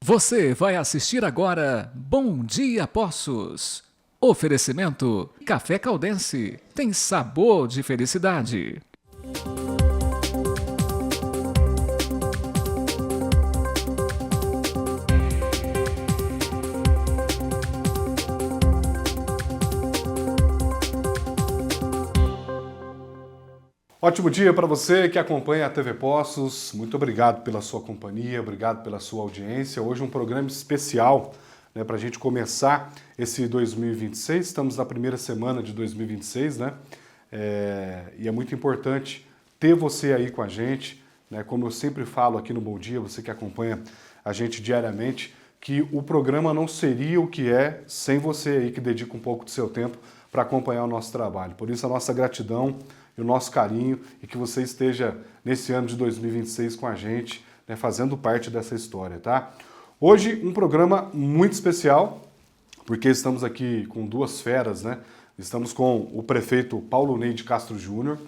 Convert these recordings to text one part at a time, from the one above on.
Você vai assistir agora Bom Dia Poços. Oferecimento Café Caldense. Tem sabor de felicidade. Ótimo dia para você que acompanha a TV Poços. Muito obrigado pela sua companhia, obrigado pela sua audiência. Hoje um programa especial, para a gente começar esse 2026. Estamos na primeira semana de 2026, e é muito importante ter você aí com a gente, Como eu sempre falo aqui no Bom Dia, você que acompanha a gente diariamente, que o programa não seria o que é sem você aí que dedica um pouco do seu tempo para acompanhar o nosso trabalho. Por isso a nossa gratidão e o nosso carinho e que você esteja nesse ano de 2026 com a gente, fazendo parte dessa história, tá? Hoje um programa muito especial, porque estamos aqui com duas feras, Estamos com o prefeito Paulo Ney de Castro Júnior.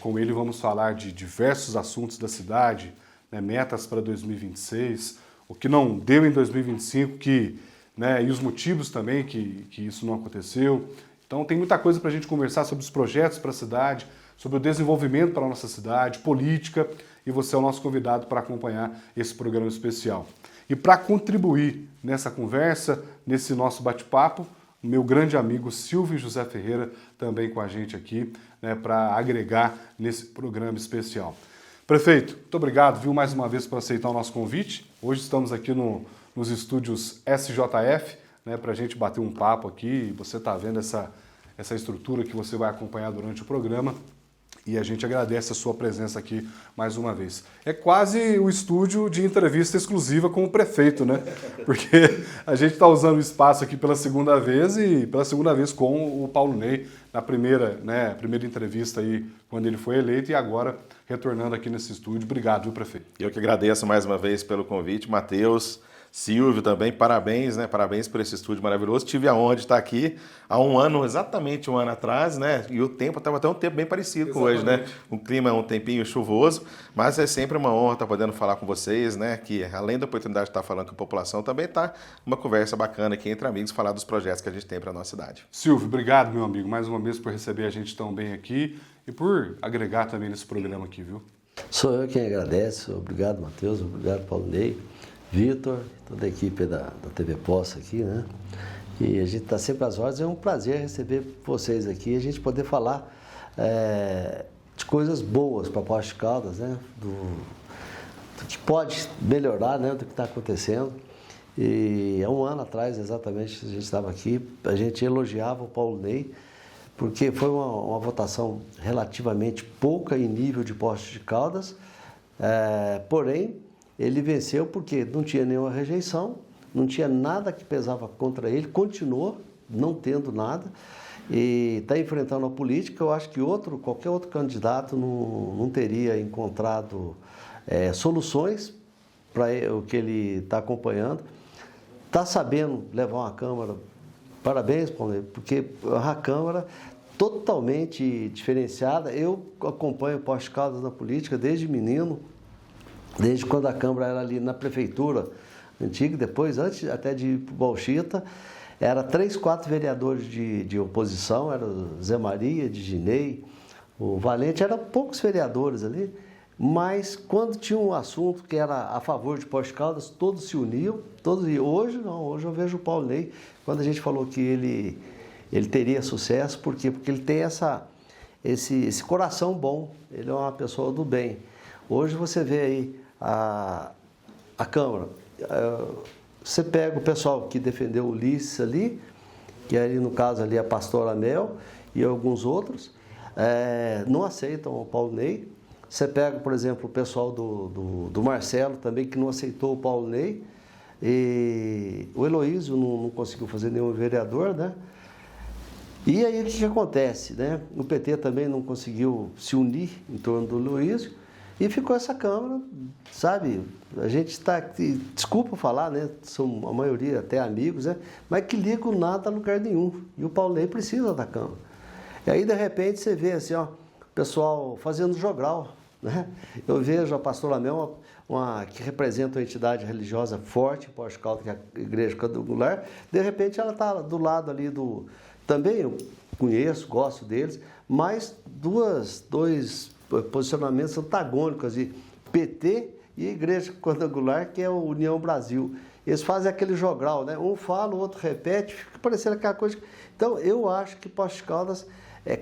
Com ele vamos falar de diversos assuntos da cidade, metas para 2026, o que não deu em 2025 e os motivos também que isso não aconteceu. Então tem muita coisa para a gente conversar sobre os projetos para a cidade, sobre o desenvolvimento para a nossa cidade, política, e você é o nosso convidado para acompanhar esse programa especial. E para contribuir nessa conversa, nesse nosso bate-papo, o meu grande amigo Silvio José Ferreira também com a gente aqui, para agregar nesse programa especial. Prefeito, muito obrigado, mais uma vez por aceitar o nosso convite. Hoje estamos aqui nos estúdios SJF, para a gente bater um papo aqui. Você está vendo essa estrutura que você vai acompanhar durante o programa e a gente agradece a sua presença aqui mais uma vez. É quase o estúdio de entrevista exclusiva com o prefeito, Porque a gente está usando o espaço aqui pela segunda vez e pela segunda vez com o Paulo Ney na primeira entrevista aí quando ele foi eleito e agora retornando aqui nesse estúdio. Obrigado, viu, prefeito? Eu que agradeço mais uma vez pelo convite, Matheus. Silvio também, parabéns, Parabéns por esse estúdio maravilhoso. Tive a honra de estar aqui há exatamente um ano atrás, E o tempo estava até um tempo bem parecido com hoje, O clima é um tempinho chuvoso, mas é sempre uma honra estar podendo falar com vocês, Que além da oportunidade de estar falando com a população, também está uma conversa bacana aqui entre amigos, falar dos projetos que a gente tem para a nossa cidade. Silvio, obrigado, meu amigo, mais uma vez por receber a gente tão bem aqui e por agregar também nesse programa aqui, viu? Sou eu quem agradece. Obrigado, Matheus. Obrigado, Paulo Ney. Vitor, toda a equipe da TV Poços aqui, E a gente está sempre às ordens. É um prazer receber vocês aqui e a gente poder falar de coisas boas para Poços de Caldas, do que pode melhorar, do que está acontecendo. E há um ano atrás, exatamente, a gente estava aqui, a gente elogiava o Paulo Ney, porque foi uma votação relativamente pouca em nível de Poços de Caldas, porém, ele venceu porque não tinha nenhuma rejeição, não tinha nada que pesava contra ele, continuou não tendo nada e está enfrentando a política. Eu acho que qualquer outro candidato não teria encontrado soluções para o que ele está acompanhando. Está sabendo levar uma Câmara, parabéns, Paulo, porque a Câmara totalmente diferenciada. Eu acompanho Poços de Caldas na política desde menino, desde quando a Câmara era ali na prefeitura antiga, depois, antes até de ir para o Bauxita, era 3, 4 vereadores de oposição, era o Zé Maria, Diginei, o Valente, eram poucos vereadores ali, mas quando tinha um assunto que era a favor de Poços de Caldas, todos se uniam, e hoje não, hoje eu vejo o Paulo Ney, quando a gente falou que ele teria sucesso, por quê? Porque ele tem esse coração bom, ele é uma pessoa do bem. Hoje você vê aí a Câmara, você pega o pessoal que defendeu o Ulisses ali, que ali no caso ali a pastora Mel e alguns outros, não aceitam o Paulo Ney. Você pega, por exemplo, o pessoal do Marcelo também, que não aceitou o Paulo Ney, e o Heloísio não conseguiu fazer nenhum vereador, E aí o que acontece, O PT também não conseguiu se unir em torno do Heloísio, e ficou essa Câmara, sabe? A gente está, desculpa falar, São a maioria até amigos, Mas que ligam nada a lugar nenhum. E o Paulo Ney precisa da Câmara. E aí, de repente, você vê assim, o pessoal fazendo jogral, Eu vejo a pastora Mel que representa uma entidade religiosa forte em Poços de Caldas, que é a Igreja Quadrangular, de repente ela está do lado ali do... Também eu conheço, gosto deles, mas dois posicionamentos antagônicos, de PT e Igreja Quadrangular, que é a União Brasil. Eles fazem aquele jogral, né? Um fala, o outro repete, fica parecendo aquela coisa. Então, eu acho que Poços de Caldas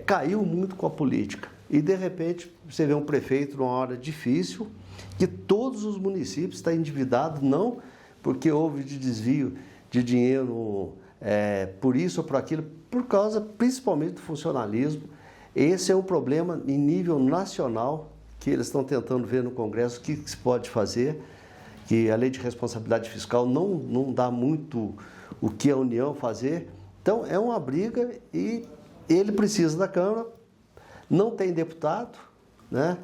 caiu muito com a política. E, de repente, você vê um prefeito numa hora difícil, que todos os municípios estão endividados, não porque houve de desvio de dinheiro por isso ou por aquilo, por causa principalmente do funcionalismo. Esse é um problema em nível nacional, que eles estão tentando ver no Congresso o que se pode fazer, que a lei de responsabilidade fiscal não dá muito o que a União fazer. Então, é uma briga e ele precisa da Câmara, não tem deputado, né?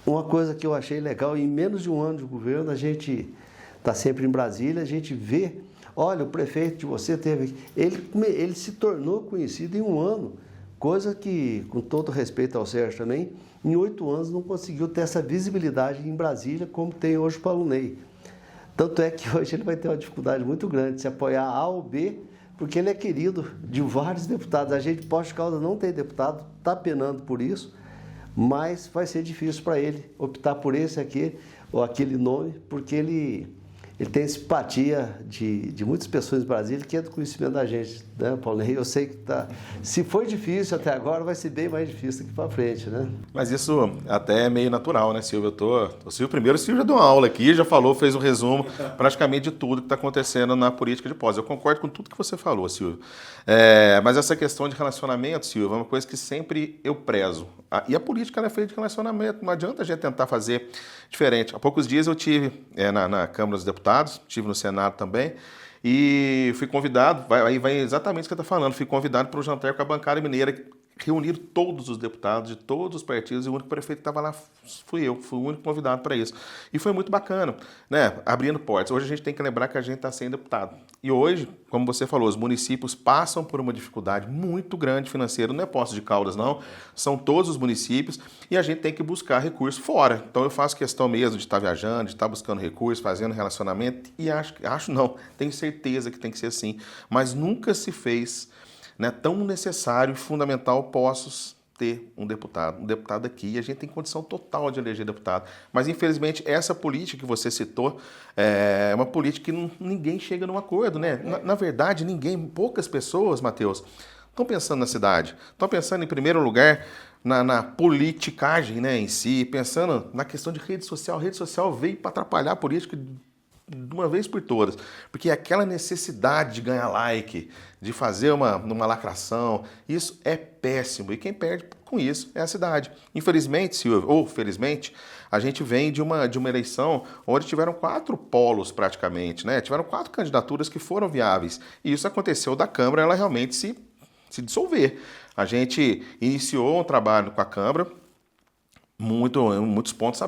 Uma coisa que eu achei legal, em menos de um ano de governo, a gente está sempre em Brasília, a gente vê, olha, o prefeito de você teve... Ele se tornou conhecido em um ano, coisa que, com todo respeito ao Sérgio também, em 8 anos não conseguiu ter essa visibilidade em Brasília como tem hoje o Paulo Ney. Tanto é que hoje ele vai ter uma dificuldade muito grande de se apoiar A ou B, porque ele é querido de vários deputados. A gente, Poços de Caldas, não tem deputado, está penando por isso, mas vai ser difícil para ele optar por esse aqui ou aquele nome, porque ele tem simpatia de muitas pessoas em Brasília, que é do conhecimento da gente, né, Paulo? Eu sei que se foi difícil até agora, vai ser bem mais difícil daqui para frente, né? Mas isso até é meio natural, né, Silvio? O Silvio já deu uma aula aqui, já falou, fez um resumo praticamente de tudo que está acontecendo na política de Poços. Eu concordo com tudo que você falou, Silvio. Mas essa questão de relacionamento, Silvio, é uma coisa que sempre eu prezo. E a política é feita de relacionamento, não adianta a gente tentar fazer diferente. Há poucos dias eu tive na Câmara dos Deputados, estive no Senado também, e fui convidado, aí vai exatamente o que você está falando, fui convidado para um jantar com a bancada mineira, reunir todos os deputados de todos os partidos, e o único prefeito que estava lá fui eu, fui o único convidado para isso. E foi muito bacana, né? Abrindo portas. Hoje a gente tem que lembrar que a gente está sem deputado. E hoje, como você falou, os municípios passam por uma dificuldade muito grande financeira, não é Poços de Caldas não, são todos os municípios, e a gente tem que buscar recursos fora. Então eu faço questão mesmo de estar viajando, de estar buscando recursos, fazendo relacionamento, e acho não, tenho certeza que tem que ser assim, mas nunca se fez, né, tão necessário e fundamental Poços ter um deputado aqui, e a gente tem condição total de eleger deputado. Mas, infelizmente, essa política que você citou é uma política que ninguém chega num acordo, né? Na verdade, poucas pessoas, Matheus, estão pensando na cidade, estão pensando, em primeiro lugar, na politicagem, né, em si, pensando na questão de rede social. A rede social veio para atrapalhar a política de uma vez por todas, porque aquela necessidade de ganhar like, de fazer uma lacração, isso é péssimo, e quem perde com isso é a cidade. Infelizmente, Silvio, ou felizmente, a gente vem de uma eleição onde tiveram 4 polos praticamente, né? Tiveram 4 candidaturas que foram viáveis, e isso aconteceu da Câmara ela realmente se dissolver. A gente iniciou um trabalho com a Câmara, muitos pontos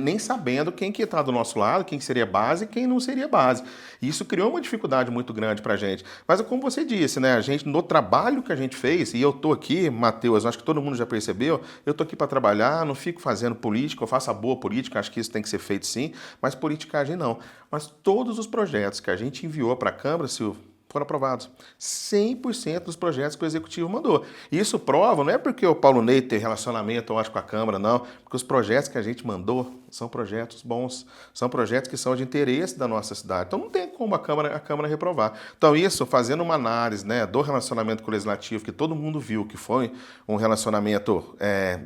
nem sabendo quem que está do nosso lado, quem seria base e quem não seria base. E isso criou uma dificuldade muito grande para a gente. Mas como você disse, né, a gente, no trabalho que a gente fez, e eu estou aqui, Matheus, acho que todo mundo já percebeu, eu estou aqui para trabalhar, não fico fazendo política, eu faço a boa política, acho que isso tem que ser feito sim, mas politicagem não. Mas todos os projetos que a gente enviou para a Câmara, Silvio, foram aprovados. 100% dos projetos que o Executivo mandou. E isso prova, não é porque o Paulo Ney tem relacionamento, eu acho, com a Câmara, não. Porque os projetos que a gente mandou são projetos bons. São projetos que são de interesse da nossa cidade. Então não tem como a Câmara reprovar. Então isso, fazendo uma análise, né, do relacionamento com o Legislativo, que todo mundo viu que foi um relacionamento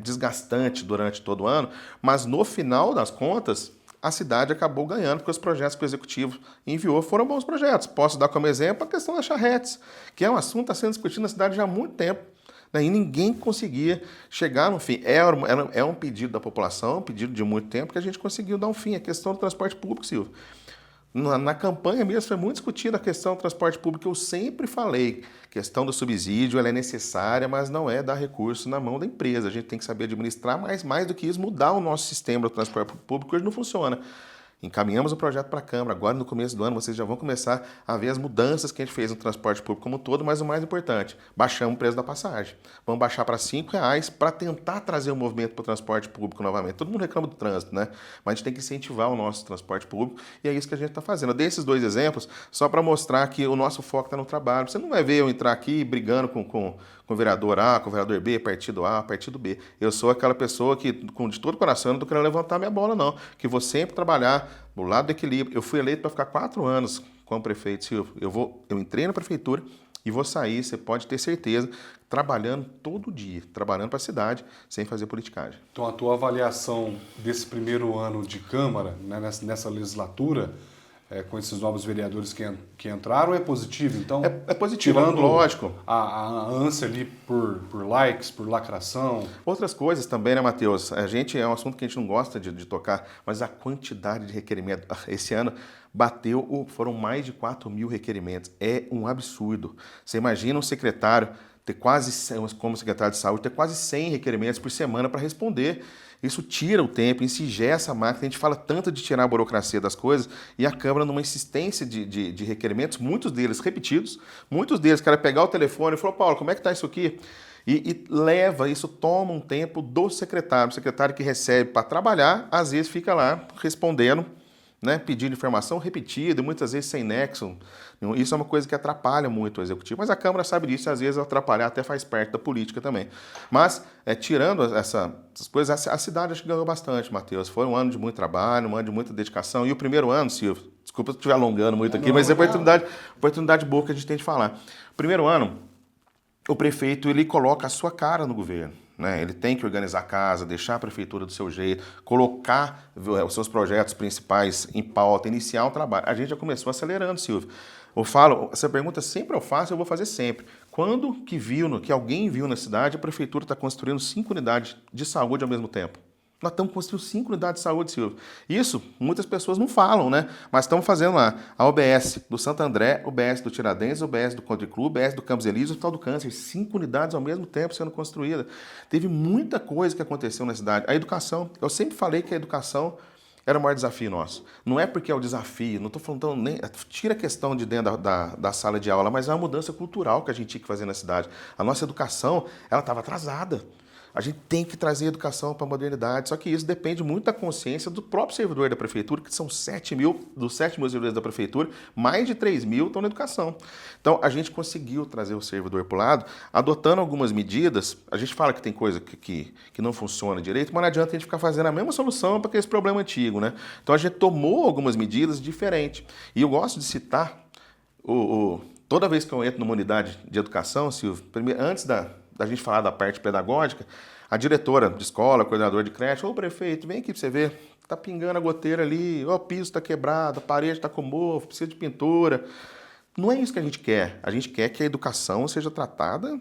desgastante durante todo o ano, mas no final das contas, a cidade acabou ganhando, porque os projetos que o Executivo enviou foram bons projetos. Posso dar como exemplo a questão das charretes, que é um assunto que está sendo discutido na cidade já há muito tempo, né? E ninguém conseguia chegar no fim. É um pedido da população, um pedido de muito tempo, que a gente conseguiu dar um fim. A questão do transporte público, Silvio. Na campanha mesmo foi muito discutida a questão do transporte público. Eu sempre falei, a questão do subsídio ela é necessária, mas não é dar recurso na mão da empresa. A gente tem que saber administrar, mas mais do que isso, mudar o nosso sistema do transporte público, que hoje não funciona. Encaminhamos o projeto para a Câmara. Agora, no começo do ano, vocês já vão começar a ver as mudanças que a gente fez no transporte público como um todo, mas o mais importante, baixamos o preço da passagem. Vamos baixar para R$ 5,00 para tentar trazer o movimento para o transporte público novamente. Todo mundo reclama do trânsito, né? Mas a gente tem que incentivar o nosso transporte público e é isso que a gente está fazendo. Eu dei esses 2 exemplos só para mostrar que o nosso foco está no trabalho. Você não vai ver eu entrar aqui brigando com o vereador A, com o vereador B, partido A, partido B. Eu sou aquela pessoa que, de todo coração, não estou querendo levantar minha bola, não. Que vou sempre trabalhar do lado do equilíbrio. Eu fui eleito para ficar 4 anos como prefeito, Silvio. Eu entrei na prefeitura e vou sair, você pode ter certeza, trabalhando todo dia, trabalhando para a cidade, sem fazer politicagem. Então, a tua avaliação desse primeiro ano de Câmara, né, nessa legislatura, com esses novos vereadores que entraram, é positivo? Então, é positivo, tirando lógico. A ânsia ali por likes, por lacração. Outras coisas também, né, Matheus? É um assunto que a gente não gosta de tocar, mas a quantidade de requerimentos. Esse ano foram mais de 4.000 requerimentos. É um absurdo. Você imagina um secretário como secretário de saúde, ter quase 100 requerimentos por semana para responder. Isso tira o tempo, engessa a máquina. A gente fala tanto de tirar a burocracia das coisas e a Câmara, numa insistência de requerimentos, muitos deles repetidos, muitos deles, cara, pegar o telefone e falar, Paulo, como é que está isso aqui? E isso toma um tempo do secretário. O secretário que recebe para trabalhar, às vezes fica lá respondendo, né, pedindo informação repetida, muitas vezes sem nexo. Isso é uma coisa que atrapalha muito o executivo, mas a Câmara sabe disso e às vezes atrapalhar até faz parte da política também. Mas, tirando essas coisas, a cidade acho que ganhou bastante, Matheus. Foi um ano de muito trabalho, um ano de muita dedicação. E o primeiro ano, Silvio, desculpa se eu estiver alongando muito aqui, mas é oportunidade boa que a gente tem de falar. Primeiro ano, o prefeito ele coloca a sua cara no governo. Né? Ele tem que organizar a casa, deixar a prefeitura do seu jeito, colocar os seus projetos principais em pauta, iniciar um trabalho. A gente já começou acelerando, Silvio. Essa pergunta sempre eu faço, eu vou fazer sempre. Quando que alguém viu na cidade, a prefeitura está construindo 5 unidades de saúde ao mesmo tempo? Nós estamos construindo 5 unidades de saúde, Silvio. Isso, muitas pessoas não falam, né? Mas estamos fazendo lá a UBS do Santo André, UBS do Tiradentes, UBS do Country Club, UBS do Campos Elíseos, o Hospital do Câncer. 5 unidades ao mesmo tempo sendo construídas. Teve muita coisa que aconteceu na cidade. A educação, eu sempre falei que a educação era o maior desafio nosso. Não é porque é o desafio, não estou falando nem... Tira a questão de dentro da sala de aula, mas é uma mudança cultural que a gente tinha que fazer na cidade. A nossa educação, ela estava atrasada. A gente tem que trazer educação para a modernidade, só que isso depende muito da consciência do próprio servidor da prefeitura, que são 7.000, dos 7.000 servidores da prefeitura, mais de 3.000 estão na educação. Então, a gente conseguiu trazer o servidor para o lado, adotando algumas medidas. A gente fala que tem coisa que não funciona direito, mas não adianta a gente ficar fazendo a mesma solução para aquele problema antigo, né? Então, a gente tomou algumas medidas diferentes. E eu gosto de citar, toda vez que eu entro numa unidade de educação, Silvio, antes da gente falar da parte pedagógica, a diretora de escola, coordenador de creche, ô prefeito, vem aqui para você ver, tá pingando a goteira ali, o piso está quebrado, a parede está com mofo, precisa de pintura. Não é isso que a gente quer que a educação seja tratada,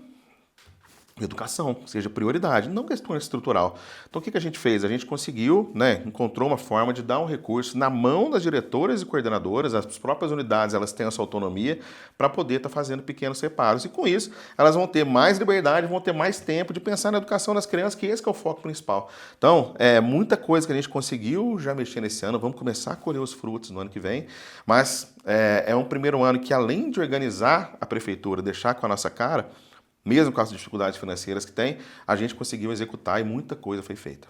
educação seja prioridade, não questão estrutural. Então, o que a gente fez? A gente conseguiu, né, encontrou uma forma de dar um recurso na mão das diretoras e coordenadoras, as próprias unidades, elas têm essa autonomia para poder estar fazendo pequenos reparos. E com isso, elas vão ter mais liberdade, vão ter mais tempo de pensar na educação das crianças, que esse que é o foco principal. Então, muita coisa que a gente conseguiu já mexer nesse ano, vamos começar a colher os frutos no ano que vem, mas é um primeiro ano que, além de organizar a prefeitura, deixar com a nossa cara, mesmo com as dificuldades financeiras que tem, a gente conseguiu executar e muita coisa foi feita.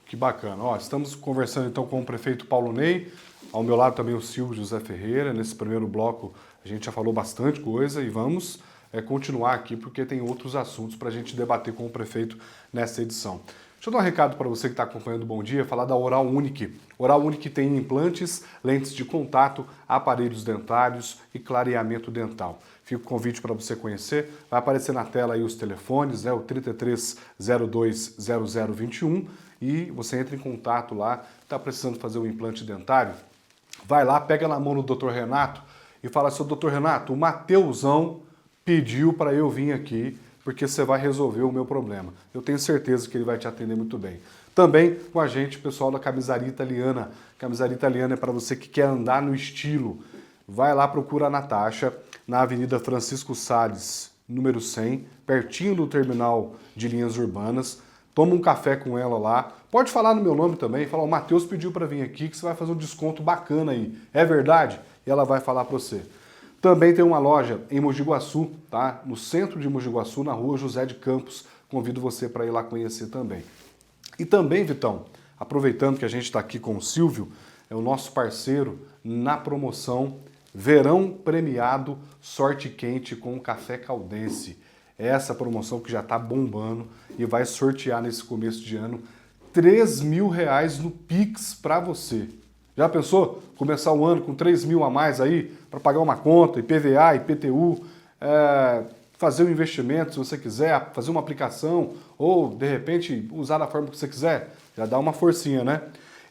Que bacana. Estamos conversando então com o prefeito Paulo Ney, ao meu lado também o Silvio José Ferreira. Nesse primeiro bloco a gente já falou bastante coisa e vamos continuar aqui porque tem outros assuntos para a gente debater com o prefeito nessa edição. Deixa eu dar um recado para você que está acompanhando o Bom Dia, falar da Oral Unique. Oral Unique tem implantes, lentes de contato, aparelhos dentários e clareamento dental. Fica o convite para você conhecer. Vai aparecer na tela aí os telefones, o 33020021 e você entra em contato lá. Está precisando fazer um implante dentário? Vai lá, pega na mão do Dr. Renato e fala assim, Dr. Renato, o Mateusão pediu para eu vir aqui porque você vai resolver o meu problema. Eu tenho certeza que ele vai te atender muito bem. Também com a gente, o pessoal da Camisaria Italiana. Camisaria Italiana é para você que quer andar no estilo. Vai lá, procura a Natasha, na Avenida Francisco Salles, número 100, pertinho do terminal de linhas urbanas. Toma um café com ela lá, Pode falar no meu nome também, falar, o Matheus pediu para vir aqui que você vai fazer um desconto bacana aí. É verdade? E ela vai falar para você. Também tem uma loja em Mogi Guaçu, tá? No centro de Mogi Guaçu, na rua José de Campos. Convido você para ir lá conhecer também. E também, Vitão, aproveitando que a gente está aqui com o Silvio, é o nosso parceiro na promoção Verão Premiado Sorte Quente com o Café Caldense. Essa promoção que já está bombando e vai sortear nesse começo de ano R$3.000 no Pix para você. Já pensou começar o ano com 3 mil a mais aí para pagar uma conta, IPVA, IPTU, fazer um investimento se você quiser, fazer uma aplicação ou de repente usar da forma que você quiser? Já dá uma forcinha, né?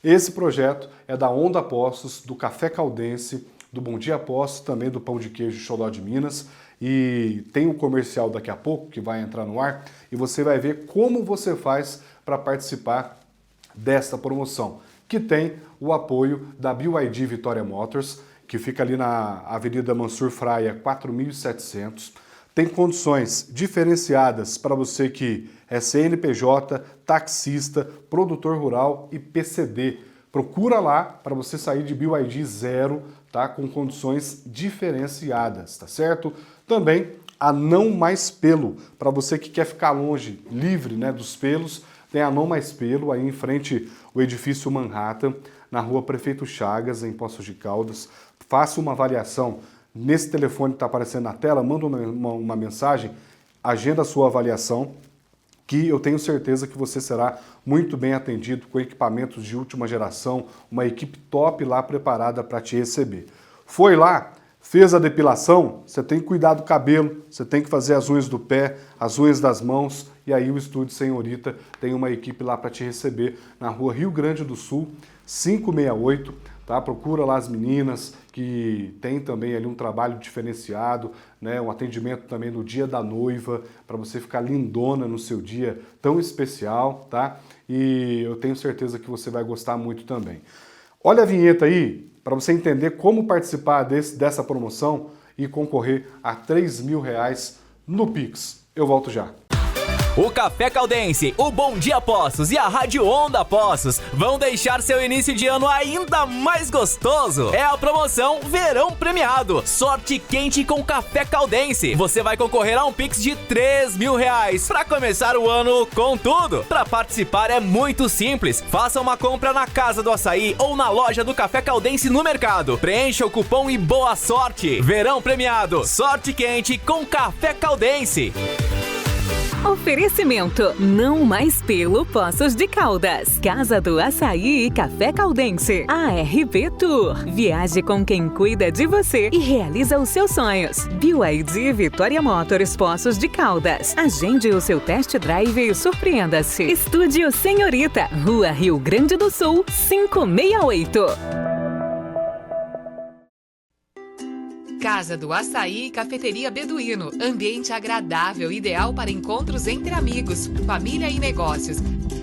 Esse projeto é da Onda Postos, do Café Caldense, do Bom Dia Postos, também do Pão de Queijo Xodó de Minas. E tem um comercial daqui a pouco que vai entrar no ar e você vai ver como você faz para participar desta promoção, que tem o apoio da BYD Vitória Motors, que fica ali na Avenida Mansur Fraia 4700. Tem condições diferenciadas para você que é CNPJ, taxista, produtor rural e PCD. Procura lá para você sair de BYD zero, tá? Com condições diferenciadas, tá certo? Também a Não Mais Pelo, para você que quer ficar longe, livre, né, dos pelos, tem a Não Mais Pelo aí em frente ao edifício Manhattan, na rua Prefeito Chagas, em Poços de Caldas. Faça uma avaliação nesse telefone que está aparecendo na tela, manda uma mensagem, agenda a sua avaliação, que eu tenho certeza que você será muito bem atendido com equipamentos de última geração, uma equipe top lá preparada para te receber. Foi lá, fez a depilação, você tem que cuidar do cabelo, você tem que fazer as unhas do pé, as unhas das mãos, e aí o Estúdio Senhorita tem uma equipe lá para te receber na rua Rio Grande do Sul, 568, tá? Procura lá as meninas que tem também ali um trabalho diferenciado, né? Um atendimento também no dia da noiva, para você ficar lindona no seu dia tão especial, tá? E eu tenho certeza que você vai gostar muito também. Olha a vinheta aí, para você entender como participar dessa promoção e concorrer a R$3.000 no Pix. Eu volto já. O Café Caldense, o Bom Dia Postos e a Rádio Onda Postos vão deixar seu início de ano ainda mais gostoso. É a promoção Verão Premiado, Sorte Quente com Café Caldense. Você vai concorrer a um Pix de R$3.000 para começar o ano com tudo. Para participar é muito simples. Faça uma compra na Casa do Açaí ou na loja do Café Caldense no mercado. Preencha o cupom e boa sorte. Verão Premiado, Sorte Quente com Café Caldense. Oferecimento Não Mais Pelo Poços de Caldas, Casa do Açaí e Café Caldense, ARP Tour. Viaje com quem cuida de você e realiza os seus sonhos. BYD Vitória Motors Poços de Caldas. Agende o seu test drive e surpreenda-se. Estúdio Senhorita, Rua Rio Grande do Sul, 568. Casa do Açaí e Cafeteria Beduíno. Ambiente agradável, ideal para encontros entre amigos, família e negócios.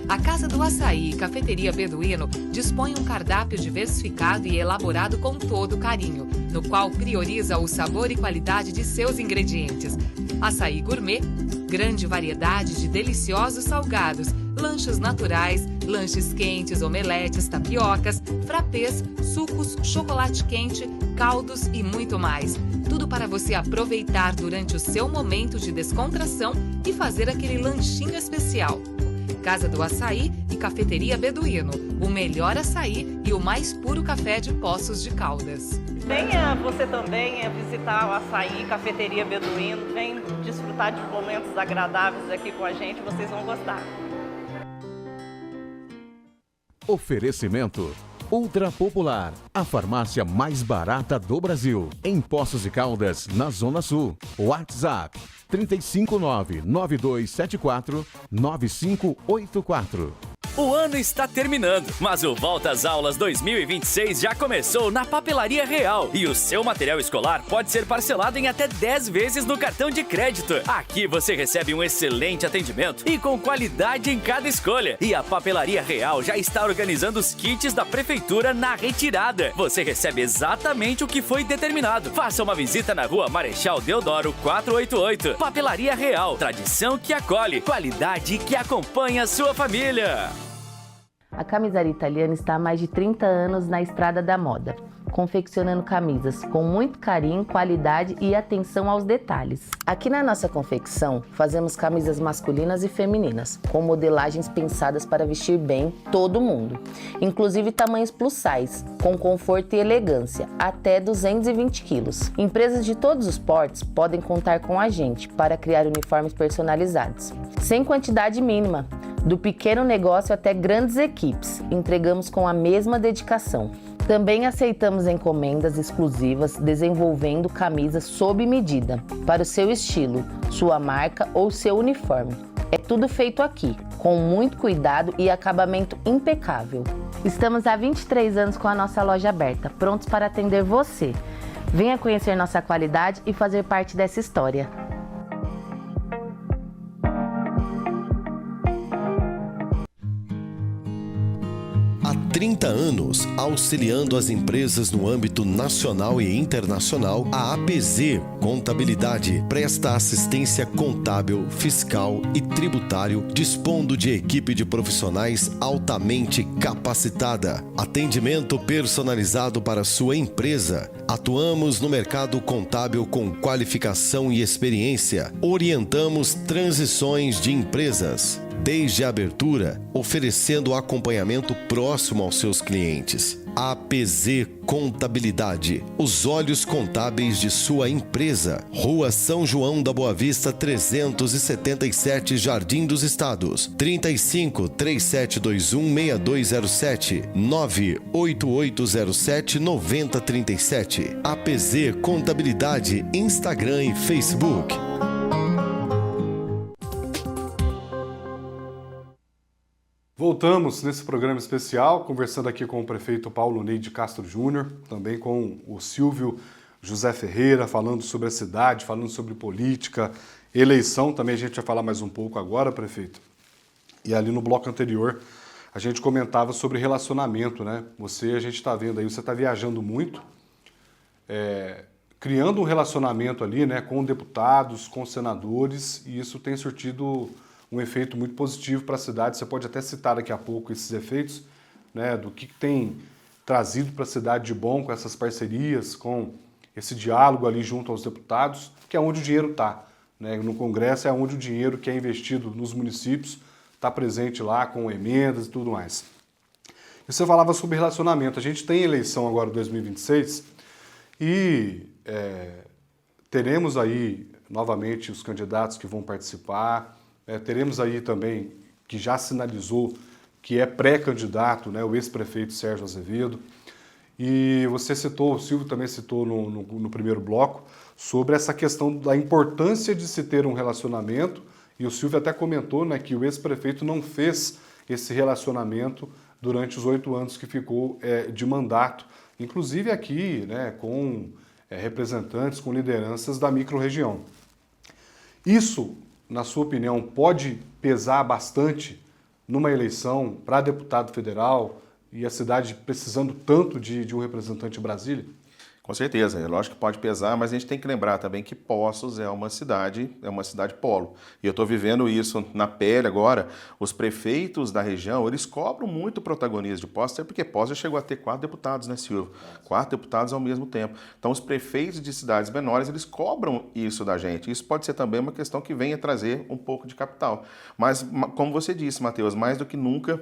A Casa do Açaí e Cafeteria Beduíno dispõe um cardápio diversificado e elaborado com todo carinho, no qual prioriza o sabor e qualidade de seus ingredientes. Açaí gourmet, grande variedade de deliciosos salgados, lanches naturais, lanches quentes, omeletes, tapiocas, frappés, sucos, chocolate quente, caldos e muito mais. Tudo para você aproveitar durante o seu momento de descontração e fazer aquele lanchinho especial. Casa do Açaí e Cafeteria Beduíno, o melhor açaí e o mais puro café de Poços de Caldas. Venha você também visitar o Açaí, Cafeteria Beduíno, vem desfrutar de momentos agradáveis aqui com a gente, vocês vão gostar. Oferecimento Ultra Popular, a farmácia mais barata do Brasil, em Poços de Caldas, na Zona Sul. WhatsApp 359-9274-9584. O ano está terminando, mas o Volta às Aulas 2026 já começou na Papelaria Real e o seu material escolar pode ser parcelado em até 10 vezes no cartão de crédito. Aqui você recebe um excelente atendimento e com qualidade em cada escolha. E a Papelaria Real já está organizando os kits da Prefeitura na retirada. Você recebe exatamente o que foi determinado. Faça uma visita na Rua Marechal Deodoro 488. Papelaria Real, tradição que acolhe, qualidade que acompanha a sua família. A Camisaria Italiana está há mais de 30 anos na estrada da moda, confeccionando camisas com muito carinho, qualidade e atenção aos detalhes. Aqui na nossa confecção, fazemos camisas masculinas e femininas, com modelagens pensadas para vestir bem todo mundo, inclusive tamanhos plus size, com conforto e elegância, até 220 quilos. Empresas de todos os portes podem contar com a gente para criar uniformes personalizados, sem quantidade mínima. Do pequeno negócio até grandes equipes, entregamos com a mesma dedicação. Também aceitamos encomendas exclusivas, desenvolvendo camisas sob medida, para o seu estilo, sua marca ou seu uniforme. É tudo feito aqui, com muito cuidado e acabamento impecável. Estamos há 23 anos com a nossa loja aberta, prontos para atender você. Venha conhecer nossa qualidade e fazer parte dessa história. Há 30 anos, auxiliando as empresas no âmbito nacional e internacional, a APZ Contabilidade presta assistência contábil, fiscal e tributário, dispondo de equipe de profissionais altamente capacitada. Atendimento personalizado para sua empresa. Atuamos no mercado contábil com qualificação e experiência. Orientamos transições de empresas. Desde a abertura, oferecendo acompanhamento próximo aos seus clientes. APZ Contabilidade, os olhos contábeis de sua empresa. Rua São João da Boa Vista, 377, Jardim dos Estados. 35 3721 6207 98807 9037. APZ Contabilidade, Instagram e Facebook. Voltamos nesse programa especial, conversando aqui com o prefeito Paulo Ney de Castro Júnior, também com o Silvio José Ferreira, falando sobre a cidade, falando sobre política, eleição, também a gente vai falar mais um pouco agora, prefeito. E ali no bloco anterior, a gente comentava sobre relacionamento, né? A gente está vendo aí, você está viajando muito, criando um relacionamento ali, né, com deputados, com senadores, e isso tem surtido um efeito muito positivo para a cidade. Você pode até citar daqui a pouco esses efeitos, né, do que tem trazido para a cidade de bom com essas parcerias, com esse diálogo ali junto aos deputados, que é onde o dinheiro está. Né? No Congresso é onde o dinheiro que é investido nos municípios está presente lá com emendas e tudo mais. E você falava sobre relacionamento. A gente tem eleição agora em 2026 e teremos aí novamente os candidatos que vão participar. Teremos aí também, que já sinalizou que é pré-candidato, né, o ex-prefeito Sérgio Azevedo. E você citou, o Silvio também citou no primeiro bloco, sobre essa questão da importância de se ter um relacionamento. E o Silvio até comentou, né, que o ex-prefeito não fez esse relacionamento durante os 8 anos que ficou de mandato. Inclusive aqui, né, com representantes, com lideranças da microrregião. Isso, na sua opinião, pode pesar bastante numa eleição para deputado federal e a cidade precisando tanto de um representante em Brasília? Com certeza, é lógico que pode pesar, mas a gente tem que lembrar também que Poços é uma cidade polo. E eu estou vivendo isso na pele agora. Os prefeitos da região, eles cobram muito protagonismo de Poços, até porque Poços já chegou a ter 4 deputados, né, Silvio? 4 deputados ao mesmo tempo. Então, os prefeitos de cidades menores, eles cobram isso da gente. Isso pode ser também uma questão que venha trazer um pouco de capital. Mas, como você disse, Matheus, mais do que nunca,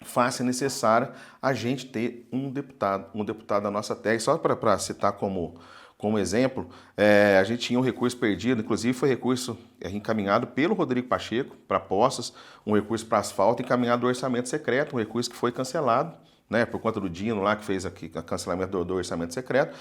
faz-se necessário a gente ter um deputado da nossa terra. E só para citar como exemplo, a gente tinha um recurso perdido, inclusive foi recurso encaminhado pelo Rodrigo Pacheco para Poços, um recurso para asfalto encaminhado do orçamento secreto, um recurso que foi cancelado, né, por conta do Dino lá que fez aqui o cancelamento do orçamento secreto.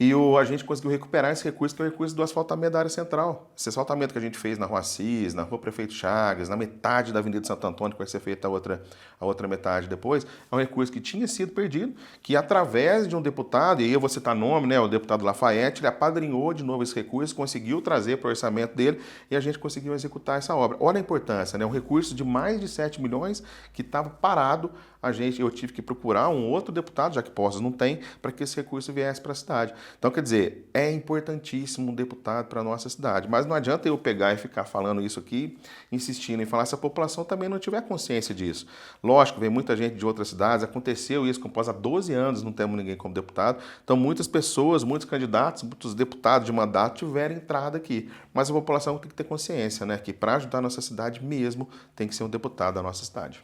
E a gente conseguiu recuperar esse recurso, que é o recurso do asfaltamento da área central. Esse asfaltamento que a gente fez na Rua Assis, na Rua Prefeito Chagas, na metade da Avenida Santo Antônio, que vai ser feita a outra metade depois, é um recurso que tinha sido perdido, que através de um deputado, e aí eu vou citar nome, né, o deputado Lafayette, ele apadrinhou de novo esse recurso, conseguiu trazer para o orçamento dele e a gente conseguiu executar essa obra. Olha a importância, né, um recurso de mais de 7 milhões que estava parado, eu tive que procurar um outro deputado, já que Poços não tem, para que esse recurso viesse para a cidade. Então, quer dizer, é importantíssimo um deputado para a nossa cidade, mas não adianta eu pegar e ficar falando isso aqui, insistindo em falar se a população também não tiver consciência disso. Lógico, vem muita gente de outras cidades, aconteceu isso com há 12 anos, não temos ninguém como deputado, então muitas pessoas, muitos candidatos, muitos deputados de mandato tiveram entrada aqui, mas a população tem que ter consciência, né, que para ajudar a nossa cidade mesmo, tem que ser um deputado da nossa cidade.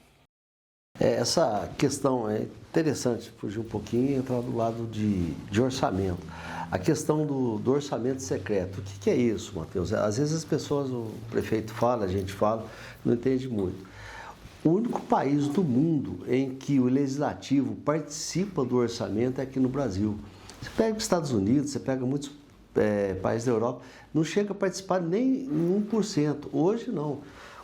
Essa questão é interessante, fugir um pouquinho e entrar do lado de orçamento. A questão do orçamento secreto, o que é isso, Matheus? Às vezes as pessoas, o prefeito fala, a gente fala, não entende muito. O único país do mundo em que o legislativo participa do orçamento é aqui no Brasil. Você pega os Estados Unidos, você pega muitos países da Europa, não chega a participar nem em 1%. Hoje não.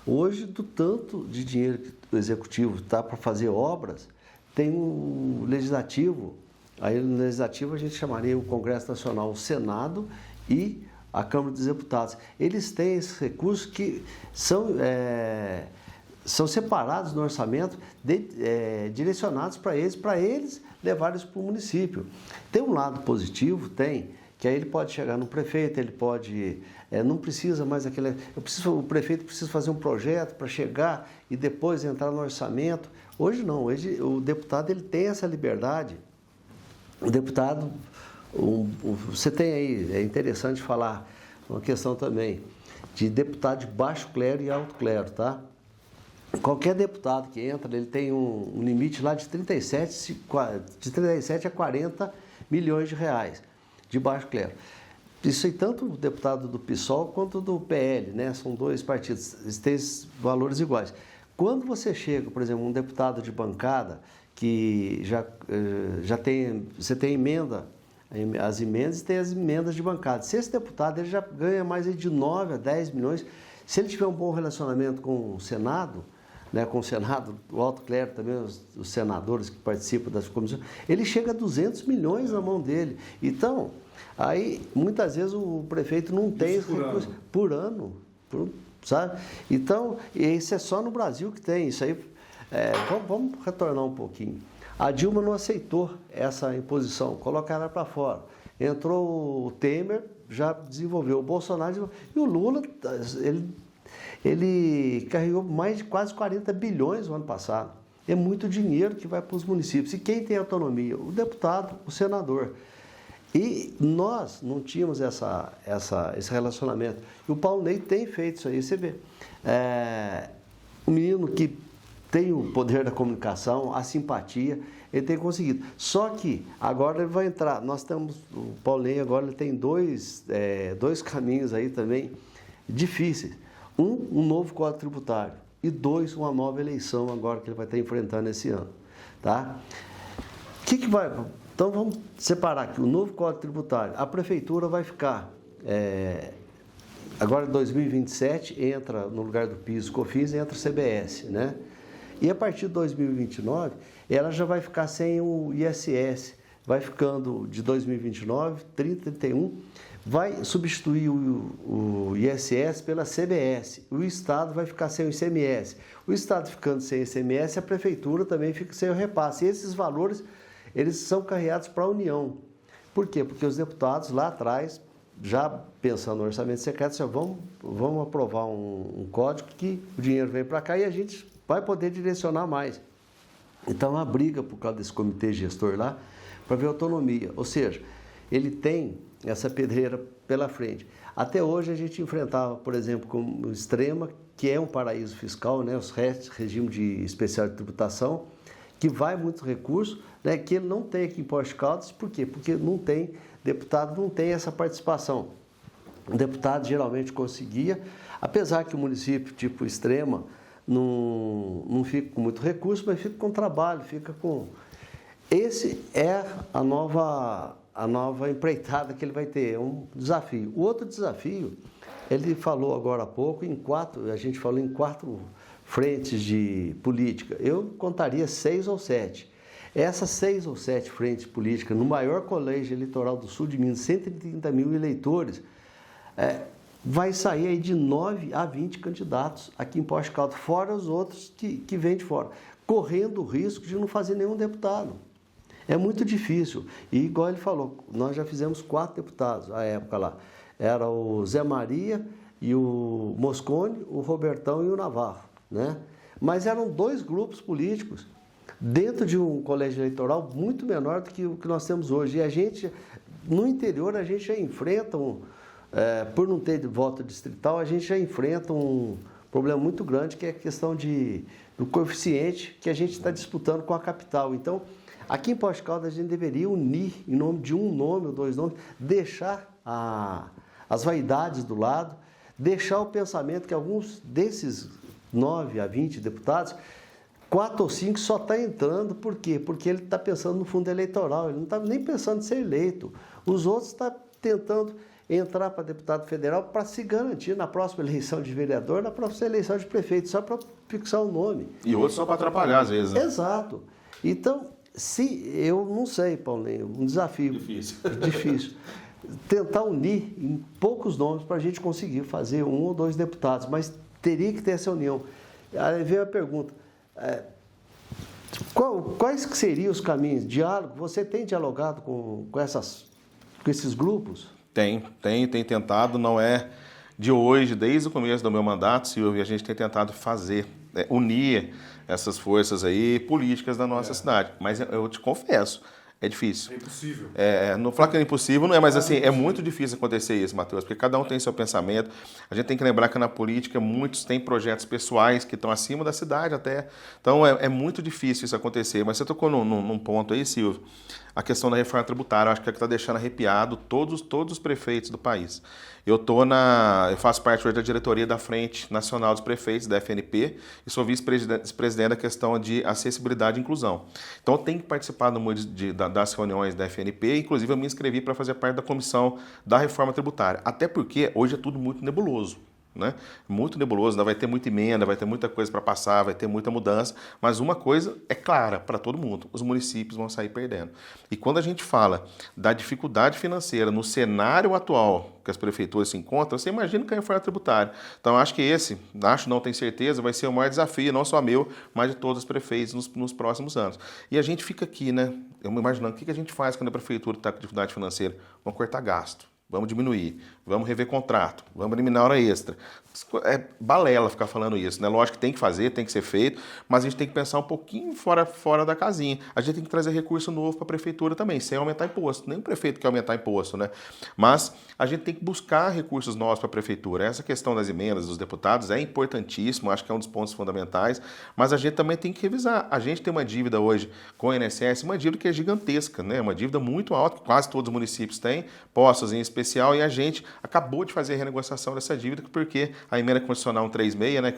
Hoje, do tanto de dinheiro que o executivo está para fazer obras, tem o legislativo. Aí no legislativo a gente chamaria o Congresso Nacional, o Senado e a Câmara dos Deputados. Eles têm esses recursos que são separados no orçamento, direcionados para eles levarem isso para o município. Tem um lado positivo? Tem. Que aí ele pode chegar no prefeito, ele pode, não precisa mais aquele... o prefeito precisa fazer um projeto para chegar e depois entrar no orçamento. Hoje não, hoje o deputado ele tem essa liberdade. O deputado, você tem aí, é interessante falar, uma questão também, de deputado de baixo clero e alto clero, tá? Qualquer deputado que entra, ele tem um limite lá de 37 a 40 milhões de reais. De baixo clero. Isso aí tanto o deputado do PSOL quanto do PL, né? São dois partidos, eles têm valores iguais. Quando você chega, por exemplo, um deputado de bancada que já tem, você tem emenda, as emendas e tem as emendas de bancada. Se esse deputado ele já ganha mais de 9 a 10 milhões, se ele tiver um bom relacionamento com o Senado, né, com o Senado, o alto clero também, os senadores que participam das comissões, ele chega a 200 milhões na mão dele. Então, aí, muitas vezes o prefeito não tem esse recurso por ano, sabe? Então, isso é só no Brasil que tem. Isso aí, vamos retornar um pouquinho. A Dilma não aceitou essa imposição, colocar ela para fora. Entrou o Temer, já desenvolveu o Bolsonaro, e o Lula, ele carregou mais de quase 40 bilhões no ano passado. É muito dinheiro que vai para os municípios. E quem tem autonomia? O deputado, o senador. E nós não tínhamos esse relacionamento. E o Paulo Ney tem feito isso aí. Você vê, o menino que tem o poder da comunicação, a simpatia, ele tem conseguido. Só que agora ele vai entrar. Nós temos, o Paulo Ney agora ele tem dois caminhos aí também difíceis. Um novo Código Tributário e 2, uma nova eleição agora que ele vai estar enfrentando esse ano, tá? Que vai... Então vamos separar aqui o novo Código Tributário. A Prefeitura vai ficar, agora em 2027, entra no lugar do PIS e COFINS, entra o CBS, né? E a partir de 2029, ela já vai ficar sem o ISS, vai ficando de 2029, 30, 31, vai substituir o ISS pela CBS. O Estado vai ficar sem o ICMS. O Estado ficando sem o ICMS, a Prefeitura também fica sem o repasse. E esses valores, eles são carreados para a União. Por quê? Porque os deputados lá atrás, já pensando no orçamento secreto, já vamos aprovar um código que o dinheiro vem para cá e a gente vai poder direcionar mais. Então, a briga por causa desse comitê gestor lá, para ver autonomia. Ou seja, ele tem essa pedreira pela frente. Até hoje a gente enfrentava, por exemplo, com o Extrema, que é um paraíso fiscal, né, os regime de especial de tributação, que vai muitos recursos, né, que ele não tem aqui em Poços de Caldas. Por quê? Porque não tem, deputado não tem essa participação. O deputado geralmente conseguia, apesar que o município tipo Extrema não fica com muito recurso, mas fica com trabalho, fica com... Esse é a nova empreitada que ele vai ter, é um desafio. O outro desafio, ele falou agora há pouco, a gente falou em 4 frentes de política. Eu contaria 6 ou 7. Essas 6 ou 7 frentes políticas, no maior colégio eleitoral do sul de Minas, 130 mil eleitores, vai sair aí de 9 a 20 candidatos aqui em Poços de Caldas, fora os outros que vêm de fora, correndo o risco de não fazer nenhum deputado. É muito difícil. E igual ele falou, nós já fizemos 4 deputados à época lá. Era o Zé Maria e o Moscone, o Robertão e o Navarro, né? Mas eram 2 grupos políticos dentro de um colégio eleitoral muito menor do que o que nós temos hoje. E a gente, no interior, a gente já enfrenta, por não ter voto distrital, a gente já enfrenta um problema muito grande, que é a questão do coeficiente que a gente está disputando com a capital. Então, aqui em Poços de Caldas, a gente deveria unir em nome de um nome ou 2 nomes, deixar as vaidades do lado, deixar o pensamento que alguns desses 9 a 20 deputados, 4 ou 5 só está entrando. Por quê? Porque ele está pensando no fundo eleitoral, ele não está nem pensando em ser eleito. Os outros estão tentando entrar para deputado federal para se garantir na próxima eleição de vereador, na próxima eleição de prefeito, só para fixar o nome. E outros só para atrapalhar, às vezes, né? Exato. Então, eu não sei, Paulinho, um desafio difícil. Tentar unir em poucos nomes para a gente conseguir fazer 1 ou 2 deputados, mas teria que ter essa união. Aí vem a pergunta, quais que seriam os caminhos? Diálogo? Você tem dialogado com esses grupos? Tem tentado, não é de hoje, desde o começo do meu mandato, Silvio, a gente tem tentado unir essas forças aí políticas da nossa cidade. Mas eu te confesso, é difícil. É impossível. Não falar que é impossível, não é, mas assim, é muito difícil acontecer isso, Matheus, porque cada um tem seu pensamento. A gente tem que lembrar que na política muitos têm projetos pessoais que estão acima da cidade até. Então é muito difícil isso acontecer. Mas você tocou num ponto aí, Silvio, a questão da reforma tributária. Eu acho que é que está deixando arrepiado todos os prefeitos do país. Eu faço parte hoje da diretoria da Frente Nacional dos Prefeitos, da FNP, e sou vice-presidente da questão de acessibilidade e inclusão. Então, eu tenho que participar das reuniões da FNP, inclusive eu me inscrevi para fazer parte da comissão da reforma tributária, até porque hoje é tudo muito nebuloso. Né? Muito nebuloso, ainda vai ter muita emenda, vai ter muita coisa para passar, vai ter muita mudança, mas uma coisa é clara para todo mundo: os municípios vão sair perdendo. E quando a gente fala da dificuldade financeira no cenário atual que as prefeituras se encontram, você imagina que a reforma tributária. Então, acho que não tenho certeza, vai ser o maior desafio, não só meu, mas de todos os prefeitos nos próximos anos. E a gente fica aqui, né? Eu me imaginando, o que a gente faz quando a prefeitura está com dificuldade financeira? Vamos cortar gasto. Vamos diminuir, vamos rever contrato, vamos eliminar hora extra. É balela ficar falando isso, né? Lógico que tem que fazer, tem que ser feito, mas a gente tem que pensar um pouquinho fora da casinha. A gente tem que trazer recurso novo para a prefeitura também, sem aumentar imposto. Nem o prefeito quer aumentar imposto, né? Mas a gente tem que buscar recursos novos para a prefeitura. Essa questão das emendas dos deputados é importantíssimo, acho que é um dos pontos fundamentais, mas a gente também tem que revisar. A gente tem uma dívida hoje com o INSS, uma dívida que é gigantesca, né? Uma dívida muito alta, que quase todos os municípios têm, Poços em especial, e a gente acabou de fazer a renegociação dessa dívida, porque a emenda constitucional 136, né,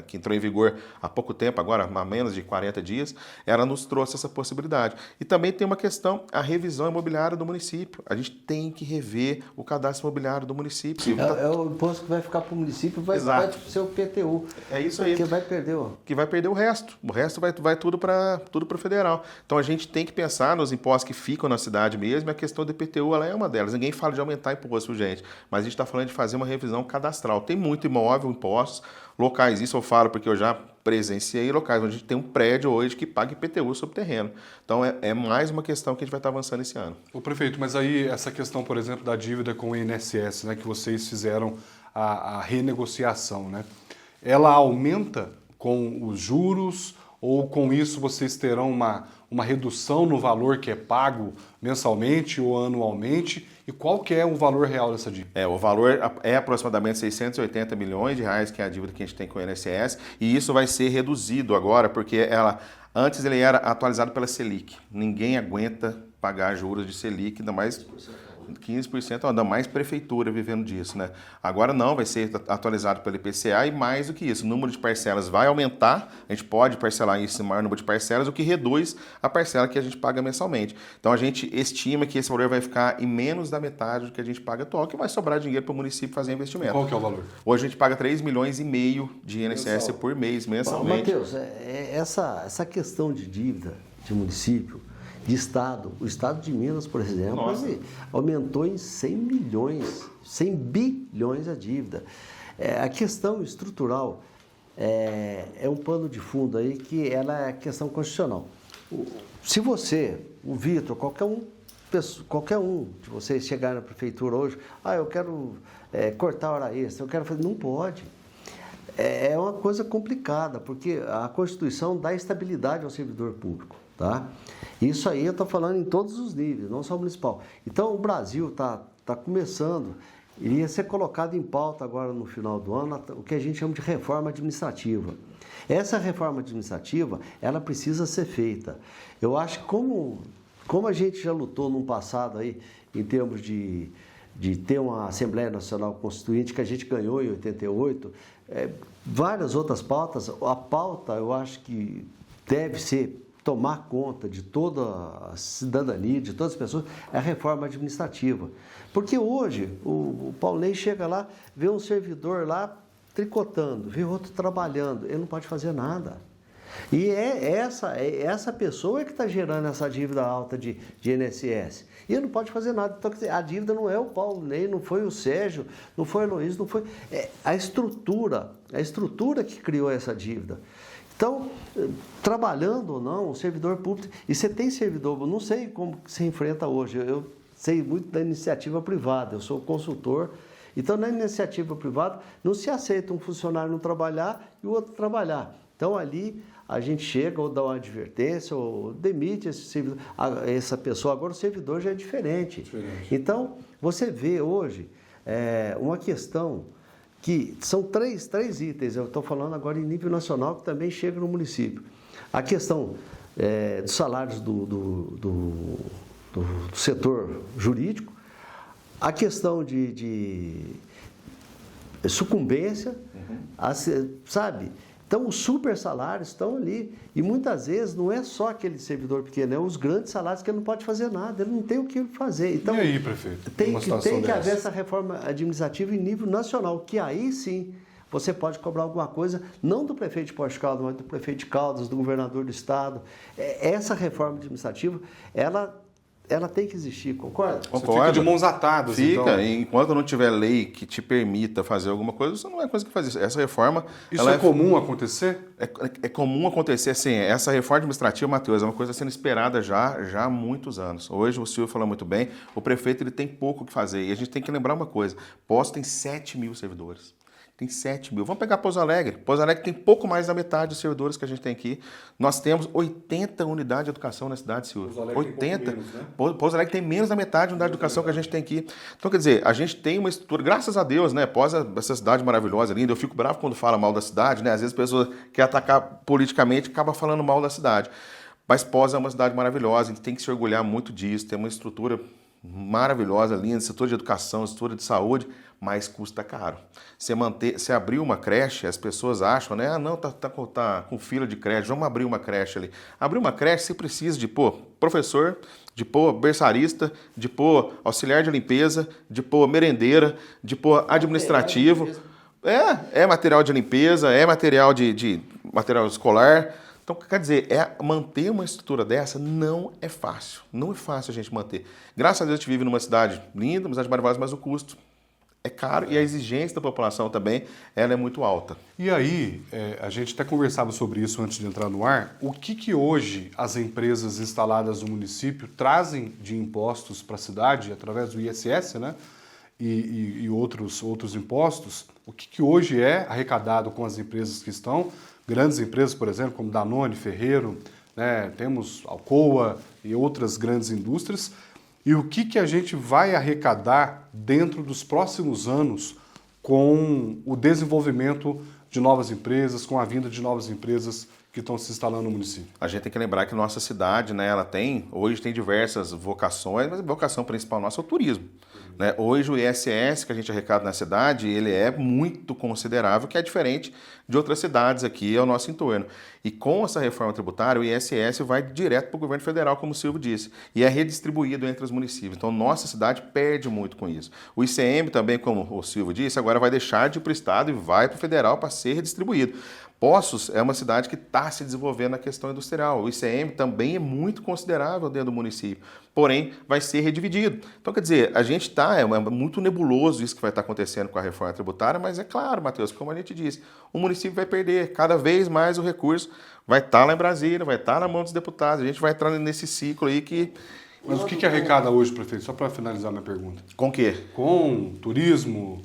que entrou em vigor há pouco tempo, agora há menos de 40 dias, ela nos trouxe essa possibilidade. E também tem uma questão, a revisão imobiliária do município. A gente tem que rever o cadastro imobiliário do município. É o imposto que vai ficar para o município, vai ser o PTU. É isso aí. Que vai perder Que vai perder o resto. O resto vai tudo para o federal. Então a gente tem que pensar nos impostos que ficam na cidade mesmo, e a questão do IPTU ela é uma delas. Ninguém fala de aumentar imposto, gente, mas a gente está falando de fazer uma revisão cadastral. Tem muito imóvel, impostos, locais, isso eu falo porque eu já presenciei locais onde a gente tem um prédio hoje que paga IPTU sobre terreno. Então é mais uma questão que a gente vai estar avançando esse ano. Ô prefeito, mas aí essa questão, por exemplo, da dívida com o INSS, né, que vocês fizeram a renegociação, né? Ela aumenta com os juros ou com isso vocês terão uma redução no valor que é pago mensalmente ou anualmente? E qual que é o valor real dessa dívida? O valor é aproximadamente 680 milhões de reais, que é a dívida que a gente tem com o INSS, e isso vai ser reduzido agora, porque antes ele era atualizado pela Selic. Ninguém aguenta pagar juros de Selic, ainda mais 15%, ainda mais prefeitura vivendo disso, né? Agora não, vai ser atualizado pelo IPCA e mais do que isso, o número de parcelas vai aumentar, a gente pode parcelar esse maior número de parcelas, o que reduz a parcela que a gente paga mensalmente. Então a gente estima que esse valor vai ficar em menos da metade do que a gente paga atual, que vai sobrar dinheiro para o município fazer investimento. Qual que é o valor? Hoje a gente paga 3,5 milhões de INSS por mês, mensalmente. Matheus, essa questão de dívida de município, de Estado. O Estado de Minas, por exemplo, aumentou em 100 bilhões a dívida. A questão estrutural é um pano de fundo aí que ela é questão constitucional. Se você, o Vitor, qualquer um de vocês chegar na prefeitura hoje, eu quero cortar hora extra, eu quero fazer, não pode. É uma coisa complicada, porque a Constituição dá estabilidade ao servidor público, tá? Isso aí eu estou falando em todos os níveis, não só municipal. Então, o Brasil está começando, iria ser colocado em pauta agora no final do ano, o que a gente chama de reforma administrativa. Essa reforma administrativa, ela precisa ser feita. Eu acho que como a gente já lutou no passado aí, em termos de ter uma Assembleia Nacional Constituinte, que a gente ganhou em 88, várias outras pautas, a pauta eu acho que deve ser tomar conta de toda a cidadania, de todas as pessoas, é a reforma administrativa. Porque hoje o Paulinei chega lá, vê um servidor lá tricotando, vê outro trabalhando, ele não pode fazer nada. E essa pessoa que está gerando essa dívida alta de INSS. E ele não pode fazer nada. Então, a dívida não é o Paulinei, não foi o Sérgio, não foi o Luiz, não foi... É a estrutura que criou essa dívida. Então, trabalhando ou não, o servidor público... E você tem servidor, eu não sei como se enfrenta hoje, eu sei muito da iniciativa privada, eu sou consultor. Então, na iniciativa privada, não se aceita um funcionário não trabalhar e o outro trabalhar. Então, ali, a gente chega ou dá uma advertência ou demite essa pessoa. Agora, o servidor já é diferente. Então, você vê hoje uma questão que são três itens, eu estou falando agora em nível nacional, que também chega no município. A questão dos salários do setor jurídico, a questão de sucumbência, sabe? Então, os super salários estão ali. E muitas vezes não é só aquele servidor pequeno, é os grandes salários que ele não pode fazer nada, ele não tem o que fazer. Então, e aí, prefeito? Tem que haver essa reforma administrativa em nível nacional, que aí sim você pode cobrar alguma coisa, não do prefeito de Poços de Caldas, mas do prefeito de Caldas, do governador do estado. Essa reforma administrativa, ela tem que existir, concorda? Concordo. Você fica de mãos atadas. Fica, então. Enquanto não tiver lei que te permita fazer alguma coisa, isso não é coisa que fazer. Essa reforma... Isso é comum acontecer? É comum acontecer, sim. Essa reforma administrativa, Matheus, é uma coisa sendo esperada já há muitos anos. Hoje, o Silvio falou muito bem, o prefeito ele tem pouco o que fazer. E a gente tem que lembrar uma coisa, Poços tem 7 mil servidores. Tem 7 mil. Vamos pegar Pouso Alegre. Pouso Alegre tem pouco mais da metade dos servidores que a gente tem aqui. Nós temos 80 unidades de educação na cidade, Silvio. 80. Menos, né? Pouso Alegre tem menos da metade da unidade de educação que a gente tem aqui. Então, quer dizer, a gente tem uma estrutura, graças a Deus, né? Essa cidade maravilhosa, linda. Eu fico bravo quando fala mal da cidade, né? Às vezes a pessoa quer atacar politicamente e acaba falando mal da cidade. Mas Pouso é uma cidade maravilhosa, a gente tem que se orgulhar muito disso. Tem uma estrutura maravilhosa, linda, setor de educação, setor de saúde, mas custa caro. Você abrir uma creche, as pessoas acham, né? Não, tá com fila de creche, vamos abrir uma creche ali. Abrir uma creche, você precisa de pôr professor, de pôr berçarista, de pôr auxiliar de limpeza, de pôr merendeira, de pôr administrativo. É material de limpeza, é material de material escolar. Então, quer dizer, manter uma estrutura dessa não é fácil. Não é fácil a gente manter. Graças a Deus a gente vive numa cidade linda, uma cidade maravilhosa, mas o custo é caro e a exigência da população também ela é muito alta. E aí, a gente até conversava sobre isso antes de entrar no ar, o que hoje as empresas instaladas no município trazem de impostos para a cidade, através do ISS, né? E outros impostos, o que hoje é arrecadado com as empresas que estão, grandes empresas, por exemplo, como Danone, Ferreiro, né? Temos Alcoa e outras grandes indústrias, e o que a gente vai arrecadar dentro dos próximos anos com o desenvolvimento de novas empresas, com a vinda de novas empresas que estão se instalando no município? A gente tem que lembrar que nossa cidade, né, hoje tem diversas vocações, mas a vocação principal nossa é o turismo. Né? Hoje o ISS que a gente arrecada na cidade, ele é muito considerável, que é diferente de outras cidades aqui ao nosso entorno. E com essa reforma tributária, o ISS vai direto para o governo federal, como o Silvio disse, e é redistribuído entre os municípios. Então, nossa cidade perde muito com isso. O ICM também, como o Silvio disse, agora vai deixar de ir para o estado e vai para o federal para ser redistribuído. Poços é uma cidade que está se desenvolvendo na questão industrial. O ICM também é muito considerável dentro do município, porém vai ser redividido. Então, quer dizer, a gente está tá, é muito nebuloso isso que vai estar acontecendo com a reforma tributária, mas é claro, Matheus, como a gente disse, o município vai perder cada vez mais o recurso, vai estar lá em Brasília, vai estar na mão dos deputados, a gente vai entrar nesse ciclo aí que... Mas o que arrecada hoje, prefeito? Só para finalizar minha pergunta. Com o quê? Com turismo,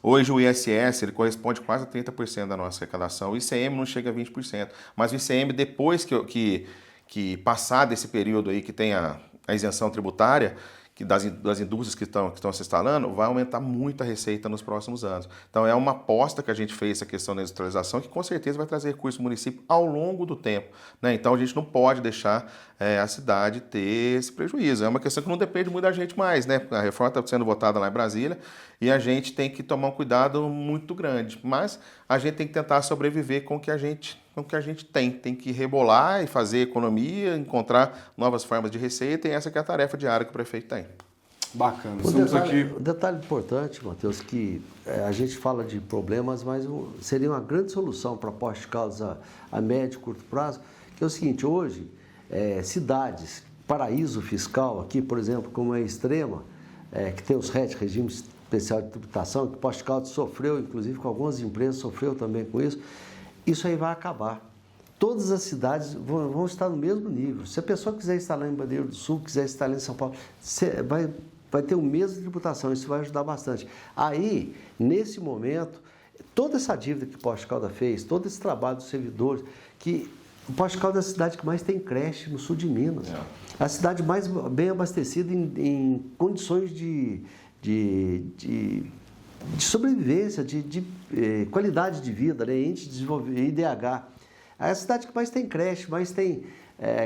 Hoje o ISS ele corresponde quase a 30% da nossa arrecadação. O ICM não chega a 20%. Mas o ICM, depois que passar desse período aí que tem a isenção tributária, das indústrias que estão se instalando, vai aumentar muito a receita nos próximos anos. Então é uma aposta que a gente fez, essa questão da industrialização, que com certeza vai trazer recursos ao município ao longo do tempo, né? Então a gente não pode deixar a cidade ter esse prejuízo. É uma questão que não depende muito da gente mais, né? A reforma está sendo votada lá em Brasília e a gente tem que tomar um cuidado muito grande. Mas a gente tem que tentar sobreviver com o que a gente tem que rebolar e fazer economia, encontrar novas formas de receita, e essa que é a tarefa diária que o prefeito tem. Bacana. O detalhe importante, Matheus, que a gente fala de problemas, mas seria uma grande solução para Poços de Caldas a médio e curto prazo, que é o seguinte: hoje, cidades, paraíso fiscal, aqui, por exemplo, como é Extrema, que tem os RET, Regime Especial de Tributação, que Poços de Caldas sofreu, inclusive com algumas empresas, sofreu também com isso. Isso aí vai acabar. Todas as cidades vão estar no mesmo nível. Se a pessoa quiser instalar em Bandeira do Sul, quiser instalar em São Paulo, vai ter o mesmo tributação. Isso vai ajudar bastante. Aí, nesse momento, toda essa dívida que Poços de Caldas fez, todo esse trabalho dos servidores, que o Poços de Caldas é a cidade que mais tem creche no sul de Minas. É a cidade mais bem abastecida em condições de sobrevivência, de qualidade de vida, né? Índice de desenvolvimento, IDH. É a cidade que mais tem creche, mais tem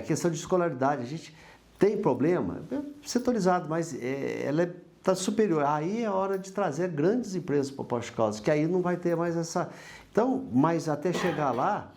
questão de escolaridade. A gente tem problema, setorizado, mas ela está superior. Aí é hora de trazer grandes empresas para Poços de Caldas, que aí não vai ter mais essa... Então, mas até chegar lá,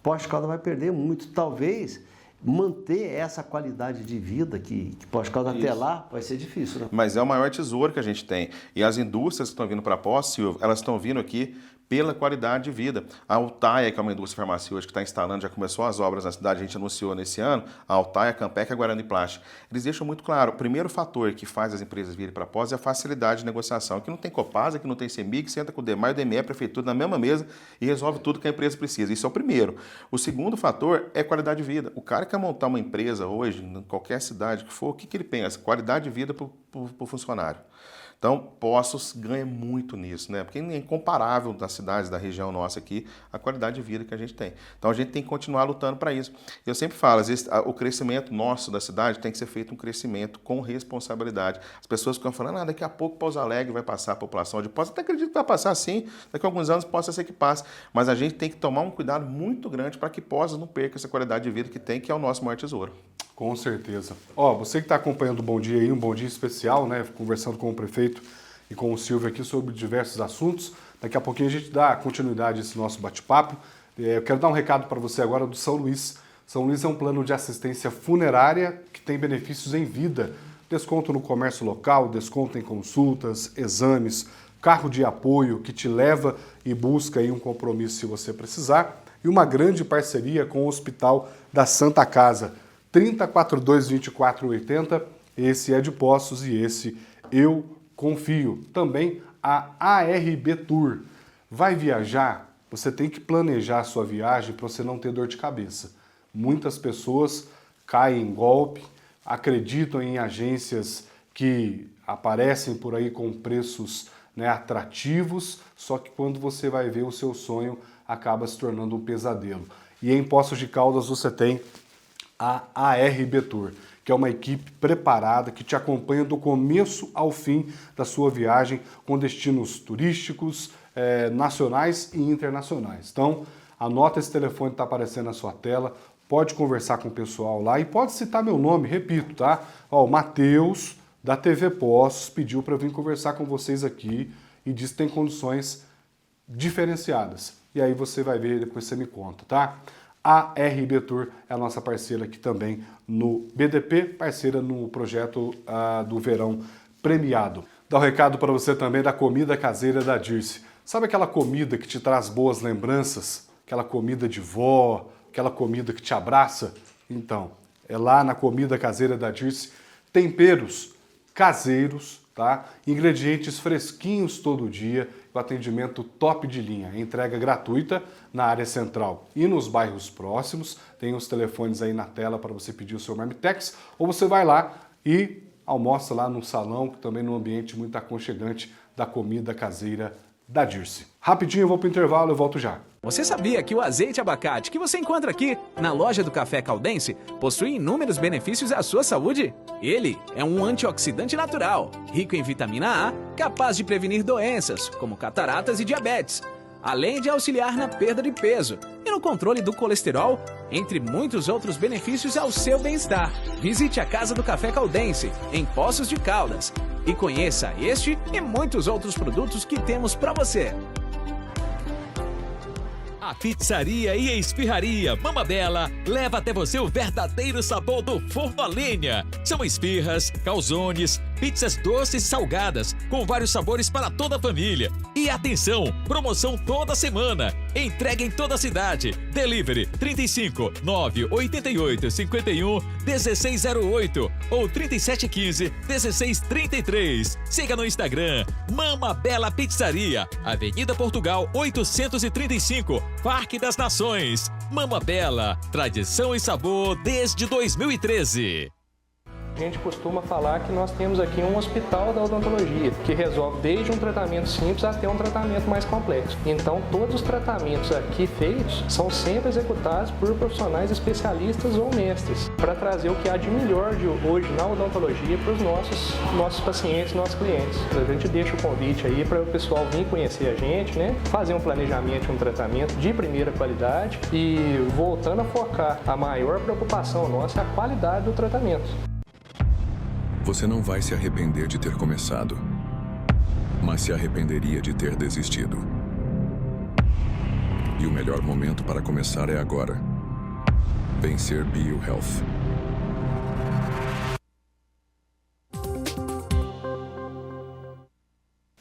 Poços de Caldas vai perder muito. Talvez manter essa qualidade de vida que Poços de Caldas até lá vai ser difícil, né? Mas é o maior tesouro que a gente tem. E as indústrias que estão vindo para Poços, Silvio, elas estão vindo aqui pela qualidade de vida. A Altaia, que é uma indústria farmacêutica que está instalando, já começou as obras na cidade, a gente anunciou nesse ano, a Altaia, a Campec e a Guarani Plástica. Eles deixam muito claro, o primeiro fator que faz as empresas virem para Poços é a facilidade de negociação. Aqui não tem Copasa, aqui não tem CEMIG, senta com o DEMAI, o DME, a prefeitura na mesma mesa e resolve tudo que a empresa precisa. Isso é o primeiro. O segundo fator é qualidade de vida. O cara que quer montar uma empresa hoje, em qualquer cidade que for, o que ele pensa? Qualidade de vida para o funcionário. Então, Poços ganha muito nisso, né? Porque é incomparável das cidades da região nossa aqui a qualidade de vida que a gente tem. Então, a gente tem que continuar lutando para isso. Eu sempre falo, às vezes, o crescimento nosso da cidade tem que ser feito um crescimento com responsabilidade. As pessoas ficam falando, daqui a pouco Pouso Alegre vai passar a população de Poços. Até acredito que vai passar sim, daqui a alguns anos possa ser que passe. Mas a gente tem que tomar um cuidado muito grande para que Poços não perca essa qualidade de vida que tem, que é o nosso maior tesouro. Com certeza. Ó, você que está acompanhando o Bom Dia aí, um bom dia especial, né? Conversando com o prefeito e com o Silvio aqui sobre diversos assuntos. Daqui a pouquinho a gente dá continuidade a esse nosso bate-papo. Eu quero dar um recado para você agora do São Luís. São Luís é um plano de assistência funerária que tem benefícios em vida. Desconto no comércio local, desconto em consultas, exames, carro de apoio que te leva e busca aí um compromisso se você precisar. E uma grande parceria com o Hospital da Santa Casa. 3042-2480, esse é de Poços e esse eu confio. Também a ARB Tour. Vai viajar? Você tem que planejar a sua viagem para você não ter dor de cabeça. Muitas pessoas caem em golpe, acreditam em agências que aparecem por aí com preços, né, atrativos, só que quando você vai ver o seu sonho acaba se tornando um pesadelo. E em Poços de Caldas você tem a ARB Tour, que é uma equipe preparada que te acompanha do começo ao fim da sua viagem com destinos turísticos, nacionais e internacionais. Então, anota esse telefone que está aparecendo na sua tela, pode conversar com o pessoal lá e pode citar meu nome, repito, tá? Ó, o Matheus, da TV Poços, pediu para eu vir conversar com vocês aqui e disse que tem condições diferenciadas. E aí você vai ver, depois você me conta, tá? A ARB Tour é a nossa parceira aqui também no BDP, parceira no projeto do Verão Premiado. Dá um recado para você também da comida caseira da Dirce. Sabe aquela comida que te traz boas lembranças? Aquela comida de vó, aquela comida que te abraça? Então, é lá na comida caseira da Dirce, temperos caseiros, tá? Ingredientes fresquinhos todo dia, o atendimento top de linha, entrega gratuita na área central e nos bairros próximos. Tem os telefones aí na tela para você pedir o seu Marmitex, ou você vai lá e almoça lá no salão, também num ambiente muito aconchegante da comida caseira da Dirce. Rapidinho, eu vou pro intervalo, eu volto já. Você sabia que o azeite abacate que você encontra aqui na loja do Café Caldense possui inúmeros benefícios à sua saúde? Ele é um antioxidante natural, rico em vitamina A, capaz de prevenir doenças como cataratas e diabetes, além de auxiliar na perda de peso e no controle do colesterol, entre muitos outros benefícios ao seu bem-estar. Visite a Casa do Café Caldense, em Poços de Caldas, e conheça este e muitos outros produtos que temos para você. A pizzaria e a esfirraria Mama Bela leva até você o verdadeiro sabor do forno a lenha. São esfirras, calzones, pizzas doces e salgadas, com vários sabores para toda a família. E atenção, promoção toda semana. Entrega em toda a cidade. Delivery 35 988 51 1608 ou 3715 1633. Siga no Instagram Mama Bela Pizzaria, Avenida Portugal 835, Parque das Nações. Mama Bela, tradição e sabor desde 2013. A gente costuma falar que nós temos aqui um hospital da odontologia, que resolve desde um tratamento simples até um tratamento mais complexo. Então, todos os tratamentos aqui feitos são sempre executados por profissionais especialistas ou mestres, para trazer o que há de melhor de hoje na odontologia para os nossos pacientes, nossos clientes. A gente deixa o convite aí para o pessoal vir conhecer a gente, né? Fazer um planejamento, um tratamento de primeira qualidade e voltando a focar, a maior preocupação nossa é a qualidade do tratamento. Você não vai se arrepender de ter começado, mas se arrependeria de ter desistido. E o melhor momento para começar é agora. Vencer BioHealth.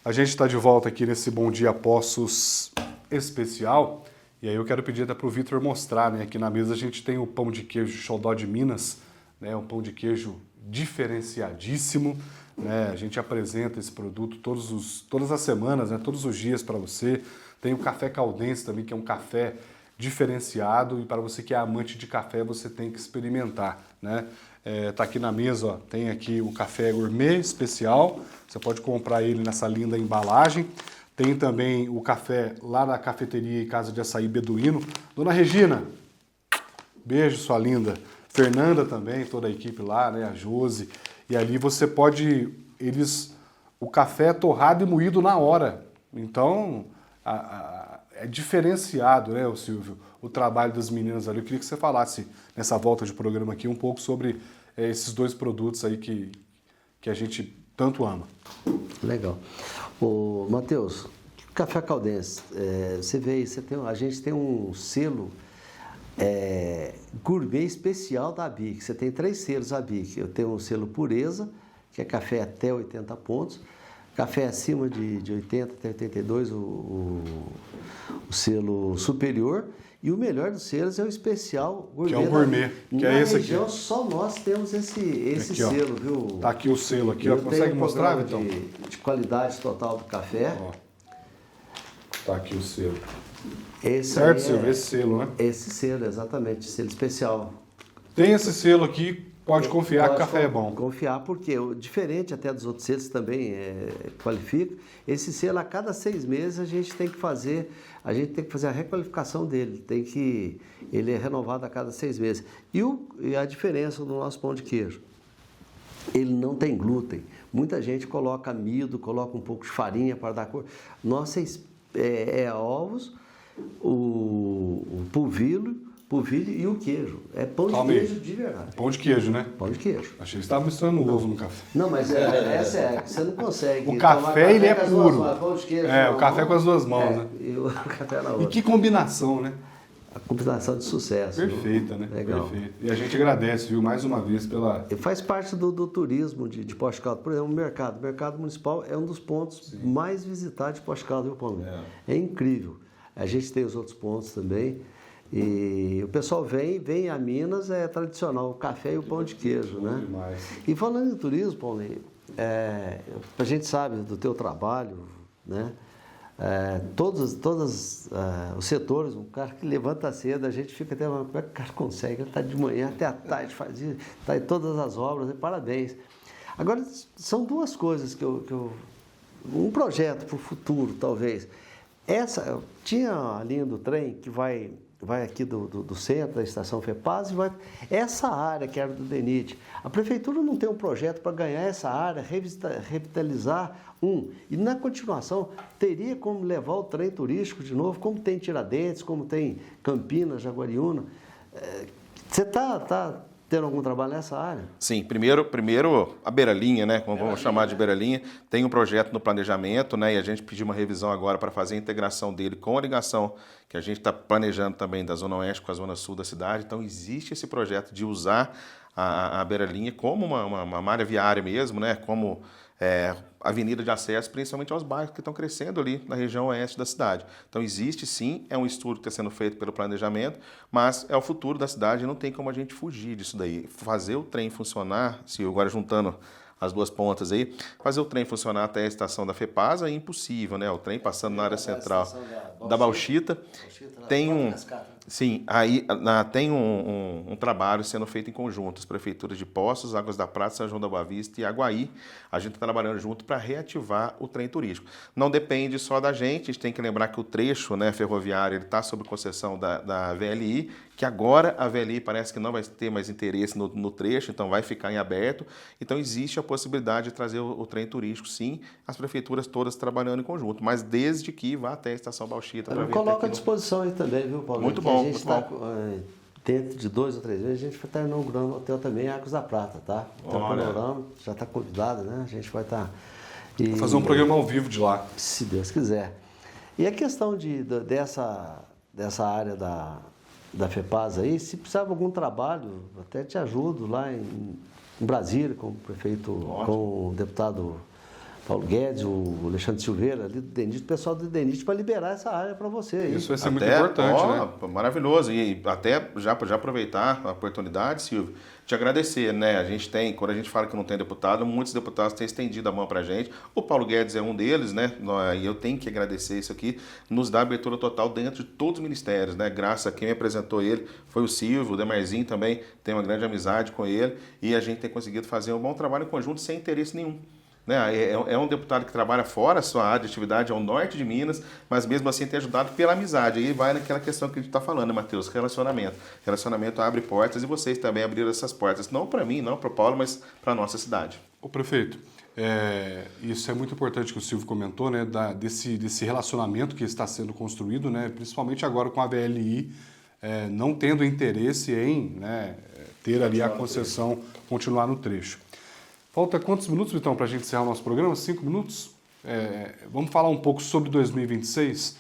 A gente está de volta aqui nesse Bom Dia Poços especial. E aí eu quero pedir até para o Vitor mostrar, né? Aqui na mesa a gente tem o pão de queijo Xodó de Minas, né? Um pão de queijo diferenciadíssimo, né? A gente apresenta esse produto todas as semanas, né? Todos os dias para você. Tem o café caldense também, que é um café diferenciado, e para você que é amante de café, você tem que experimentar, né? Tá aqui na mesa, ó, tem aqui o café gourmet especial, você pode comprar ele nessa linda embalagem. Tem também o café lá na cafeteria e casa de açaí Beduíno. Dona Regina, beijo, sua linda. Fernanda também, toda a equipe lá, né, a Josi. E ali você pode, o café é torrado e moído na hora. Então, é diferenciado, né, o Silvio, o trabalho das meninas ali. Eu queria que você falasse, nessa volta de programa aqui, um pouco sobre esses dois produtos aí que a gente tanto ama. Legal. Ô, Matheus, Café Caldense, você vê, a gente tem um selo gourmet especial da ABIC. Você tem 3 selos ABIC. Eu tenho um selo pureza, que é café até 80 pontos. Café acima de 80 até 82, o selo superior. E o melhor dos selos é o especial gourmet. Que é o gourmet, que é esse aqui. Na região, só nós temos esse aqui, selo, viu? Tá aqui o selo aqui, ó. Consegue mostrar, então? De qualidade total do café. Ó. Tá aqui o selo. Certo, Silvio, esse selo, né? Esse selo, exatamente, selo especial. Tem esse selo aqui, pode confiar que o café é bom. Confiar, porque diferente até dos outros selos também qualifica. Esse selo, a cada 6 meses, a gente tem que fazer a requalificação dele. Ele é renovado a cada 6 meses. E a diferença do nosso pão de queijo, ele não tem glúten. Muita gente coloca amido, coloca um pouco de farinha para dar cor. Nossa ovos, o polvilho e o queijo. É pão de queijo de verdade. Pão de queijo, né? Pão de queijo. Achei que você estava misturando ovo no café. Não, mas você não consegue. O café, ele é puro. Pão de queijo, o café com as duas mãos, né? E o café na outra. E que combinação, né? A combinação de sucesso. Perfeita, né? Legal. Perfeito. E a gente agradece, viu, mais uma vez pela... Faz parte do turismo de Poços de Caldas. Por exemplo, o mercado municipal é um dos pontos mais visitados de Poços de Caldas, viu, Paulo? É incrível. A gente tem os outros pontos também. E o pessoal vem a Minas, é tradicional, o café e o pão de queijo, né? E falando em turismo, Paulinho, a gente sabe do teu trabalho, né? Todos os setores, um cara que levanta cedo, a gente fica até, como é que o cara consegue? Ele está de manhã até à tarde, está em todas as obras, parabéns. Agora, são duas coisas que um projeto para o futuro, talvez. Tinha a linha do trem que vai aqui do centro, da estação FEPAS, e vai essa área que era do DENIT. A prefeitura não tem um projeto para ganhar essa área, revitalizar e na continuação teria como levar o trem turístico de novo, como tem Tiradentes, como tem Campinas, Jaguariúna. Você está tendo algum trabalho nessa área? Sim, primeiro a beira-linha, né? Como vamos chamar de beira-linha, tem um projeto no planejamento, né? E a gente pediu uma revisão agora para fazer a integração dele com a ligação que a gente está planejando também da Zona Oeste com a Zona Sul da cidade. Então existe esse projeto de usar a beira-linha como uma malha viária mesmo, né? Como avenida de acesso, principalmente aos bairros que estão crescendo ali na região oeste da cidade. Então existe sim, é um estudo que está sendo feito pelo planejamento, mas é o futuro da cidade e não tem como a gente fugir disso daí. Fazer o trem funcionar, se agora juntando as duas pontas aí, fazer o trem funcionar até a estação da FEPAS é impossível, né? O trem passando na área central da Bauxita tem Sim, aí tem um trabalho sendo feito em conjunto, as prefeituras de Poços, Águas da Prata, São João da Boa Vista e Aguaí. A gente está trabalhando junto para reativar o trem turístico. Não depende só da gente tem que lembrar que o trecho, né, ferroviário está sob concessão da VLI, que agora a VLI parece que não vai ter mais interesse no trecho, então vai ficar em aberto. Então existe a possibilidade de trazer o trem turístico, sim, as prefeituras todas trabalhando em conjunto, mas desde que vá até a estação Bauxita. Coloca à disposição aí também, viu, Paulo? Muito bom. A gente está, dentro de 2 ou 3 meses, a gente vai estar inaugurando o hotel também, Águas da Prata, tá? Então, o Panorama já está convidado, né? A gente vai estar... Vai fazer um programa ao vivo de lá. Se Deus quiser. E a questão dessa área da FEPAS aí, se precisava de algum trabalho, até te ajudo lá em Brasília, com o prefeito, com o deputado Paulo Guedes, o Alexandre Silveira, ali do DENIT, o pessoal do DENIT, para liberar essa área para você. Aí. Isso vai ser muito importante, né? Maravilhoso. E até já aproveitar a oportunidade, Silvio, te agradecer, né? A gente tem, quando a gente fala que não tem deputado, muitos deputados têm estendido a mão para a gente. O Paulo Guedes é um deles, né? E eu tenho que agradecer isso aqui, nos dá abertura total dentro de todos os ministérios, né? Graças a quem me apresentou ele, foi o Silvio, o Demarzinho também tem uma grande amizade com ele, e a gente tem conseguido fazer um bom trabalho em conjunto sem interesse nenhum. Né? É um deputado que trabalha fora, a sua área de atividade é o norte de Minas, mas mesmo assim tem ajudado pela amizade. Aí vai naquela questão que a gente está falando, né, Matheus? Relacionamento. Relacionamento abre portas e vocês também abriram essas portas, não para mim, não para o Paulo, mas para a nossa cidade. Ô prefeito, isso é muito importante que o Silvio comentou, né, desse relacionamento que está sendo construído, né, principalmente agora com a VLI, não tendo interesse em, né, ter ali a concessão, continuar no trecho. Falta quantos minutos, Vitão, para a gente encerrar o nosso programa? 5 minutos? Vamos falar um pouco sobre 2026,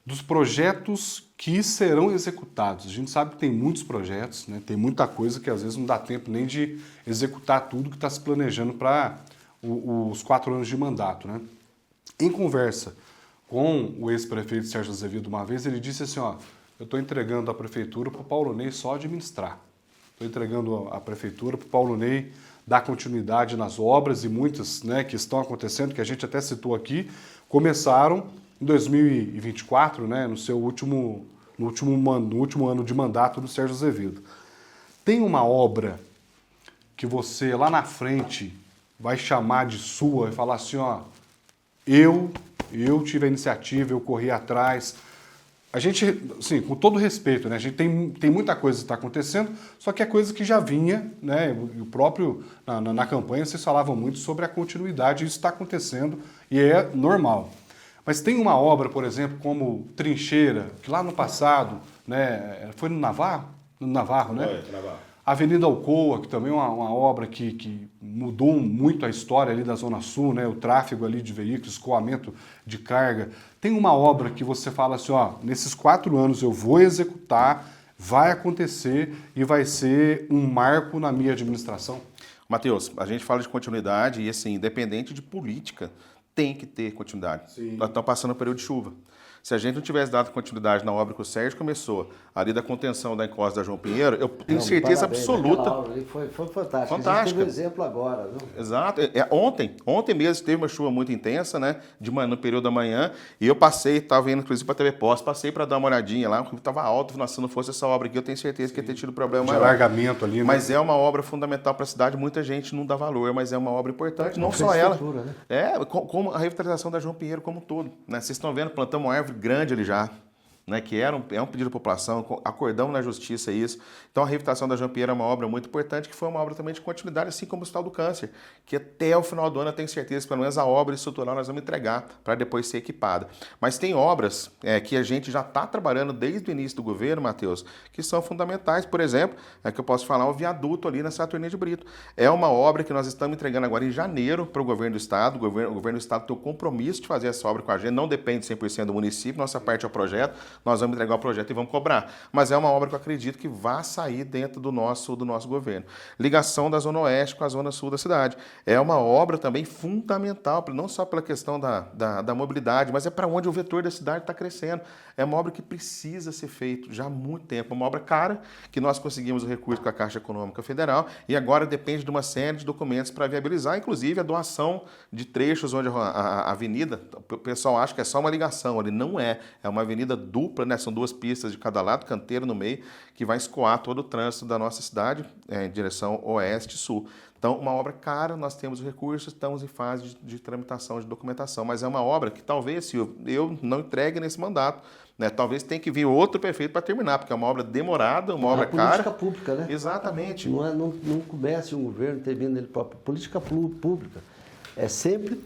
dos projetos que serão executados. A gente sabe que tem muitos projetos, né? Tem muita coisa que às vezes não dá tempo nem de executar tudo que está se planejando para os 4 anos de mandato, né? Em conversa com o ex-prefeito Sérgio Azevedo uma vez, ele disse assim, eu estou entregando a prefeitura para o Paulo Ney só administrar. Estou entregando a prefeitura para o Paulo Ney dar continuidade nas obras e muitas, né, que estão acontecendo, que a gente até citou aqui, começaram em 2024, né, no último ano de mandato do Sérgio Azevedo. Tem uma obra que você lá na frente vai chamar de sua e falar assim, eu tive a iniciativa, eu corri atrás. A gente, assim, com todo respeito, né, a gente tem muita coisa que está acontecendo, só que é coisa que já vinha, né, o próprio, na campanha vocês falavam muito sobre a continuidade, isso está acontecendo e é normal. Mas tem uma obra, por exemplo, como Trincheira, que lá no passado, né, foi no Navarro, né? Navarro. Avenida Alcoa, que também é uma obra que mudou muito a história ali da Zona Sul, né? O tráfego ali de veículos, escoamento de carga. Tem uma obra que você fala assim, nesses 4 anos eu vou executar, vai acontecer e vai ser um marco na minha administração? Matheus, a gente fala de continuidade e, assim, independente de política, tem que ter continuidade. Sim. Nós estamos passando um período de chuva. Se a gente não tivesse dado continuidade na obra que o Sérgio começou, ali da contenção da encosta da João Pinheiro, eu tenho certeza absoluta. Foi fantástico. Fantástica. A gente teve um exemplo agora, viu? Exato. Ontem mesmo teve uma chuva muito intensa, né? No período da manhã, e eu estava indo inclusive para a TV Pós, passei para dar uma olhadinha lá, porque estava alto, se não fosse essa obra aqui, eu tenho certeza que ia ter tido problema de maior. alargamento ali, né? Mas é uma obra fundamental para a cidade, muita gente não dá valor, mas é uma obra importante, não só ela. Né? Como a revitalização da João Pinheiro como um todo. Né? Vocês estão vendo, plantamos uma árvore grande ali já. Né, que é um pedido da população, acordamos na justiça isso. Então a revitalização da João Pinheiro é uma obra muito importante, que foi uma obra também de continuidade, assim como o Hospital do Câncer, que até o final do ano eu tenho certeza que pelo menos a obra estrutural nós vamos entregar para depois ser equipada. Mas tem obras que a gente já está trabalhando desde o início do governo, Matheus, que são fundamentais. Por exemplo, que eu posso falar, o viaduto ali na Saturnino de Brito. É uma obra que nós estamos entregando agora em janeiro para o governo do estado. O governo do estado tem o compromisso de fazer essa obra com a gente, não depende 100% do município, nossa parte é o projeto. Nós vamos entregar o projeto e vamos cobrar. Mas é uma obra que eu acredito que vai sair dentro do nosso governo. Ligação da Zona Oeste com a Zona Sul da cidade. É uma obra também fundamental, não só pela questão da mobilidade, mas é para onde o vetor da cidade está crescendo. É uma obra que precisa ser feita já há muito tempo. É uma obra cara, que nós conseguimos o recurso com a Caixa Econômica Federal e agora depende de uma série de documentos para viabilizar, inclusive a doação de trechos onde a avenida, o pessoal acha que é só uma ligação, ali não é. É uma avenida dupla, né? São duas pistas de cada lado, canteiro no meio, que vai escoar todo o trânsito da nossa cidade em direção oeste e sul. Então, uma obra cara, nós temos recursos, estamos em fase de tramitação, de documentação, mas é uma obra que talvez, Silvio, eu não entregue nesse mandato. Né? Talvez tenha que vir outro prefeito para terminar, porque é uma obra demorada, uma obra cara. Política pública, né? Exatamente. Não comece um governo termina ele próprio. Política pública é sempre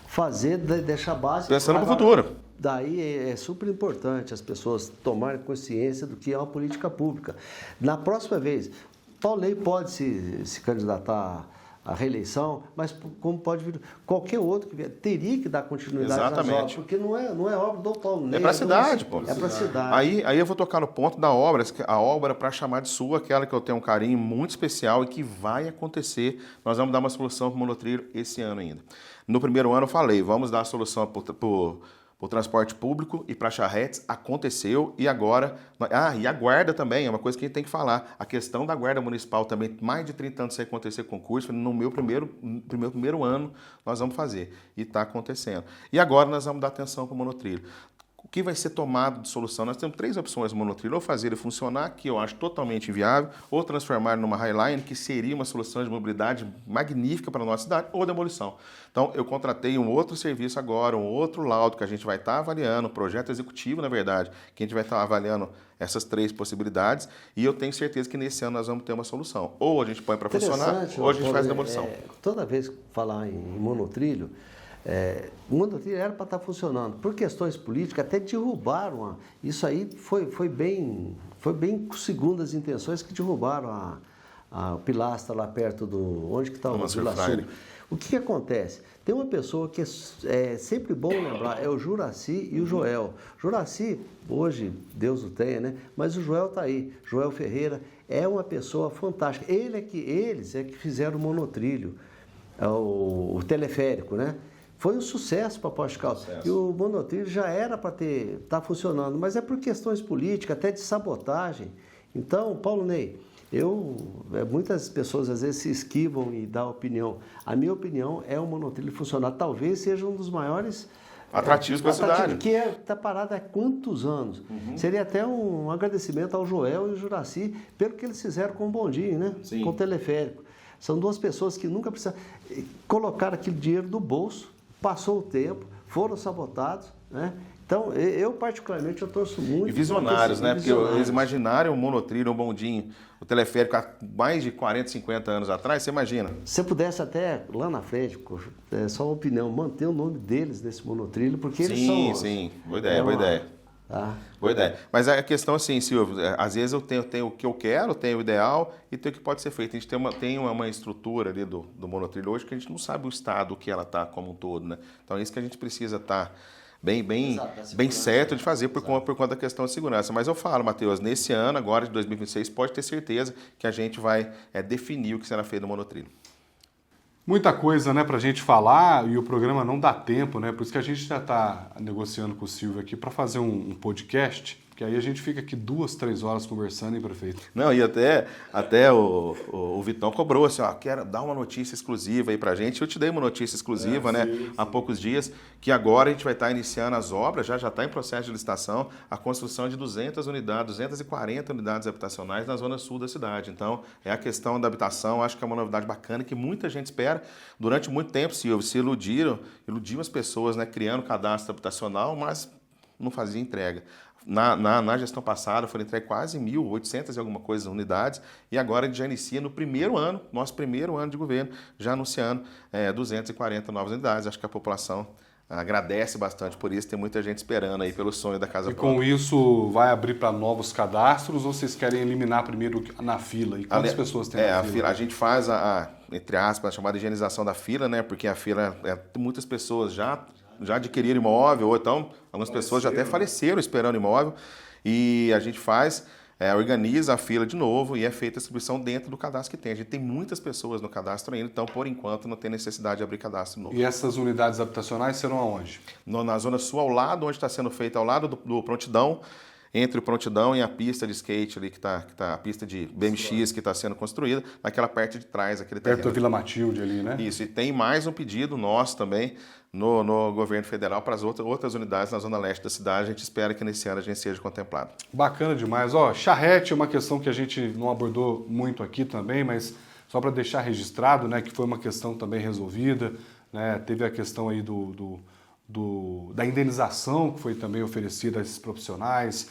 fazer, deixar a base... Pensando para o futuro. Daí é super importante as pessoas tomarem consciência do que é uma política pública. Na próxima vez, Paulo Ney pode se candidatar à reeleição, mas como pode vir qualquer outro que vier, teria que dar continuidade nas obras, porque não é obra do Paulo Ney. É para a cidade, pô. É para a cidade. Aí eu vou tocar no ponto da obra, a obra para chamar de sua, aquela que eu tenho um carinho muito especial e que vai acontecer. Nós vamos dar uma solução para o monotrilho esse ano ainda. No primeiro ano eu falei, vamos dar a solução para o transporte público e para charretes, aconteceu, e agora... e a guarda também, é uma coisa que a gente tem que falar. A questão da guarda municipal também, mais de 30 anos sem acontecer concurso, no meu primeiro ano nós vamos fazer, e está acontecendo. E agora nós vamos dar atenção para o monotrilho. O que vai ser tomado de solução? Nós temos 3 opções no monotrilho, ou fazer ele funcionar, que eu acho totalmente inviável, ou transformar numa Highline, que seria uma solução de mobilidade magnífica para a nossa cidade, ou demolição. Então, eu contratei um outro serviço agora, um outro laudo que a gente vai estar avaliando, um projeto executivo, na verdade, que a gente vai estar avaliando essas 3 possibilidades, e eu tenho certeza que nesse ano nós vamos ter uma solução. Ou a gente põe para funcionar, ou a gente faz demolição. Toda vez que falar em monotrilho, o monotrilho era para estar funcionando. Por questões políticas, até derrubaram. Isso aí foi bem segundo as intenções que derrubaram a pilastra lá perto do... Onde que está o Vila Sul? O que acontece? Tem uma pessoa que é sempre bom lembrar, é o Juraci e o Joel. Juraci, hoje, Deus o tenha, né? Mas o Joel está aí. Joel Ferreira é uma pessoa fantástica. Eles é que fizeram o monotrilho, o teleférico, né? Foi um sucesso para Poços de Caldas. E o monotrilho já era para estar funcionando, mas é por questões políticas, até de sabotagem. Então, Paulo Ney, muitas pessoas às vezes se esquivam e dão opinião. A minha opinião é o monotrilho funcionar. Talvez seja um dos maiores atrativos para a cidade. Que está parado há quantos anos? Seria até um agradecimento ao Joel e ao Juraci pelo que eles fizeram com o bondinho, né? Sim. Com o teleférico. São 2 pessoas que nunca precisaram colocar aquele dinheiro do bolso. Passou o tempo, foram sabotados, né? Então, eu particularmente, eu torço muito... E visionários, né? Porque eles imaginaram o monotrilho, o bondinho, o teleférico há mais de 40, 50 anos atrás, você imagina? Se você até, lá na frente, só uma opinião, manter o nome deles nesse monotrilho, porque eles são... Sim, boa ideia. Boa ideia. Mas a questão assim, Silvio, às vezes eu tenho o que eu quero, tenho o ideal e tenho o que pode ser feito. A gente tem uma estrutura ali do monotrilho hoje que a gente não sabe o estado que ela está como um todo, né? Então é isso que a gente precisa estar bem certo de fazer por conta da questão de segurança. Mas eu falo, Matheus, nesse ano, agora de 2026, pode ter certeza que a gente vai definir o que será feito no monotrilho. Muita coisa, né, pra gente falar e o programa não dá tempo, né? Por isso que a gente já está negociando com o Silvio aqui para fazer um podcast, que aí a gente fica aqui 2, 3 horas conversando, hein, prefeito? Não, e até o Vitão cobrou assim, ó, quero dar uma notícia exclusiva aí pra gente. Eu te dei uma notícia exclusiva, né, sim. Há poucos dias, que agora a gente vai estar iniciando as obras, já está em processo de licitação, a construção de 240 unidades habitacionais na zona sul da cidade. Então, é a questão da habitação, acho que é uma novidade bacana que muita gente espera. Durante muito tempo, Silvio, se iludiam as pessoas, né, criando cadastro habitacional, mas não fazia entrega. Na gestão passada foram entregues quase 1.800 e alguma coisa unidades e agora a gente já inicia no primeiro ano, nosso primeiro ano de governo, já anunciando 240 novas unidades. Acho que a população agradece bastante por isso, tem muita gente esperando aí pelo sonho da casa própria. E com isso vai abrir para novos cadastros ou vocês querem eliminar primeiro na fila? E quantas pessoas tem na fila? A gente faz entre aspas, a chamada higienização da fila, né? Porque a fila, muitas pessoas já adquiriram imóvel, ou então algumas pessoas já até faleceram esperando imóvel, e a gente organiza a fila de novo e é feita a distribuição dentro do cadastro que tem. A gente tem muitas pessoas no cadastro ainda, então por enquanto não tem necessidade de abrir cadastro novo. E essas unidades habitacionais serão aonde? Na Zona Sul, ao lado, onde está sendo feito, ao lado do Prontidão, entre o Prontidão e a pista de skate ali, que tá a pista de BMX que está sendo construída, naquela parte de trás, aquele terreno. Perto da Vila Matilde ali, né? Isso, e tem mais um pedido nosso também no governo federal para as outras unidades na zona leste da cidade. A gente espera que nesse ano a gente seja contemplado. Bacana demais. Charrete é uma questão que a gente não abordou muito aqui também, mas só para deixar registrado, né, que foi uma questão também resolvida, né? Teve a questão aí da indenização que foi também oferecida a esses profissionais.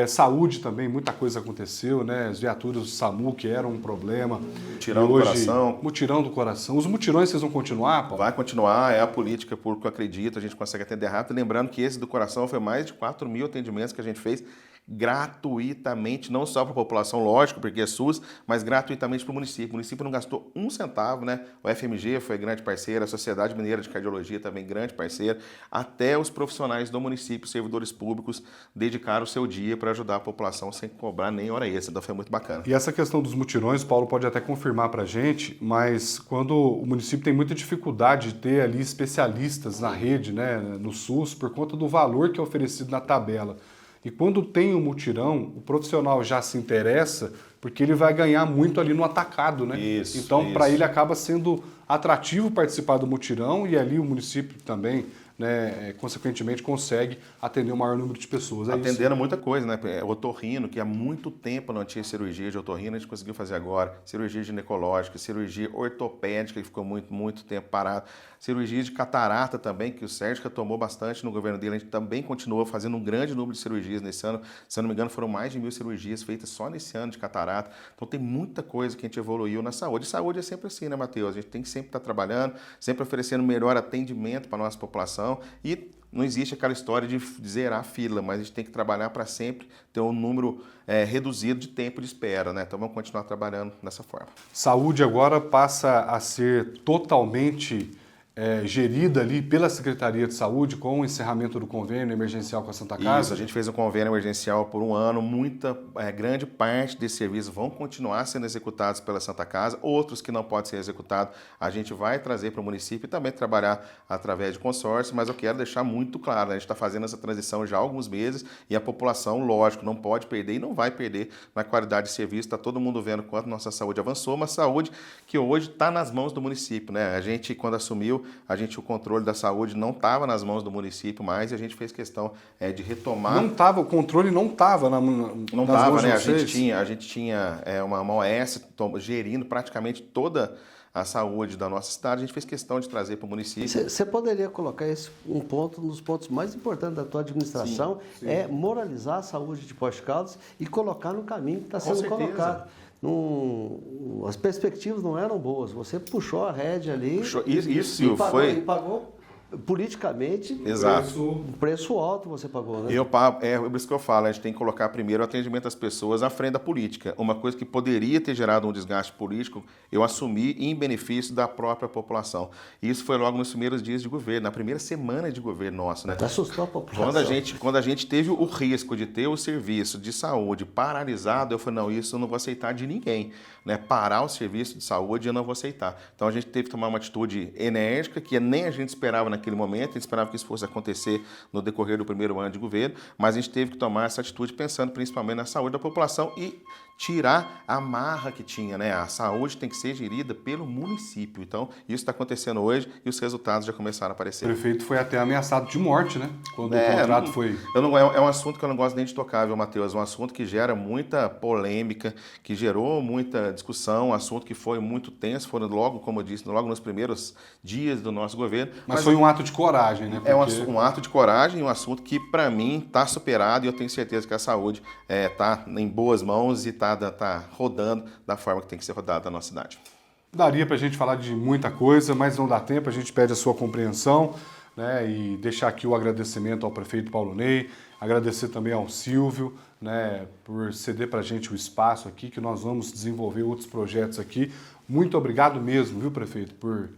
Saúde também, muita coisa aconteceu, né? As viaturas do SAMU que eram um problema. Mutirão do coração. Mutirão do coração. Os mutirões vocês vão continuar, Paulo? Vai continuar, é a política pública, eu acredito, a gente consegue atender rápido. Lembrando que esse do coração foi mais de 4.000 atendimentos que a gente fez gratuitamente, não só para a população, lógico, porque é SUS, mas gratuitamente para o município. O município não gastou um centavo, né? O FMG foi grande parceiro, a Sociedade Mineira de Cardiologia também grande parceiro, até os profissionais do município, servidores públicos, dedicaram o seu dia para ajudar a população sem cobrar nem hora extra, então foi muito bacana. E essa questão dos mutirões, Paulo pode até confirmar para a gente, mas quando o município tem muita dificuldade de ter ali especialistas na rede, né, no SUS, por conta do valor que é oferecido na tabela. E quando tem um mutirão, o profissional já se interessa porque ele vai ganhar muito ali no atacado, né? Então, para ele acaba sendo atrativo participar do mutirão e ali o município também, né, consequentemente, consegue atender o maior número de pessoas. Atendendo muita coisa, né? O otorrino, que há muito tempo não tinha cirurgia de otorrino, a gente conseguiu fazer agora. Cirurgia ginecológica, cirurgia ortopédica, que ficou muito tempo parado. Cirurgia de catarata também, que o Sérgio retomou bastante no governo dele. A gente também continuou fazendo um grande número de cirurgias nesse ano. Se eu não me engano, foram mais de 1.000 cirurgias feitas só nesse ano de catarata. Então tem muita coisa que a gente evoluiu na saúde. E saúde é sempre assim, né, Matheus? A gente tem que sempre estar trabalhando, sempre oferecendo melhor atendimento para a nossa população. E não existe aquela história de zerar a fila, mas a gente tem que trabalhar para sempre ter um número reduzido de tempo de espera, né? Então vamos continuar trabalhando dessa forma. Saúde agora passa a ser totalmente gerida ali pela Secretaria de Saúde com o encerramento do convênio emergencial com a Santa Casa? Isso, a gente fez um convênio emergencial por um ano, grande parte desses serviços vão continuar sendo executados pela Santa Casa, outros que não podem ser executados a gente vai trazer para o município e também trabalhar através de consórcio, mas eu quero deixar muito claro, né? A gente está fazendo essa transição já há alguns meses e a população, lógico, não pode perder e não vai perder na qualidade de serviço, está todo mundo vendo quanto nossa saúde avançou, uma saúde que hoje está nas mãos do município, né? A gente, quando assumiu, o controle da saúde não estava nas mãos do município mais e a gente fez questão de retomar. O controle não estava nas mãos de vocês? A gente tinha uma OS gerindo praticamente toda a saúde da nossa cidade, a gente fez questão de trazer para o município. Você poderia colocar esse um dos pontos mais importantes da tua administração, sim. É moralizar a saúde de Poços de Caldas e colocar no caminho que está sendo colocado. As perspectivas não eram boas. Você puxou a rédea ali. Isso e pagou politicamente, Exato. um preço alto você pagou, né? É por isso que eu falo, a gente tem que colocar primeiro o atendimento das pessoas à frente da política. Uma coisa que poderia ter gerado um desgaste político, eu assumi em benefício da própria população. E isso foi logo nos primeiros dias de governo, na primeira semana de governo nosso, né? Assustou a população. Quando a gente teve o risco de ter o serviço de saúde paralisado, eu falei, não, isso eu não vou aceitar de ninguém, né? Parar o serviço de saúde eu não vou aceitar. Então a gente teve que tomar uma atitude enérgica, que nem a gente esperava naquele momento, a gente esperava que isso fosse acontecer no decorrer do primeiro ano de governo, mas a gente teve que tomar essa atitude pensando principalmente na saúde da população e tirar a marra que tinha, né? A saúde tem que ser gerida pelo município. Então, isso está acontecendo hoje e os resultados já começaram a aparecer. O prefeito foi até ameaçado de morte, né? Quando o contrato foi... É um assunto que eu não gosto nem de tocar, viu, Matheus? É um assunto que gera muita polêmica, que gerou muita discussão, um assunto que foi muito tenso, foram logo, como eu disse, logo nos primeiros dias do nosso governo. Mas foi um ato de coragem, né? Porque... É um ato de coragem, um assunto que, para mim, está superado e eu tenho certeza que a saúde está em boas mãos e está rodando da forma que tem que ser rodada na nossa cidade. Daria para a gente falar de muita coisa, mas não dá tempo, a gente pede a sua compreensão, né, e deixar aqui o agradecimento ao prefeito Paulo Ney, agradecer também ao Silvio, né, por ceder para a gente o espaço aqui, que nós vamos desenvolver outros projetos aqui. Muito obrigado mesmo, viu, prefeito, por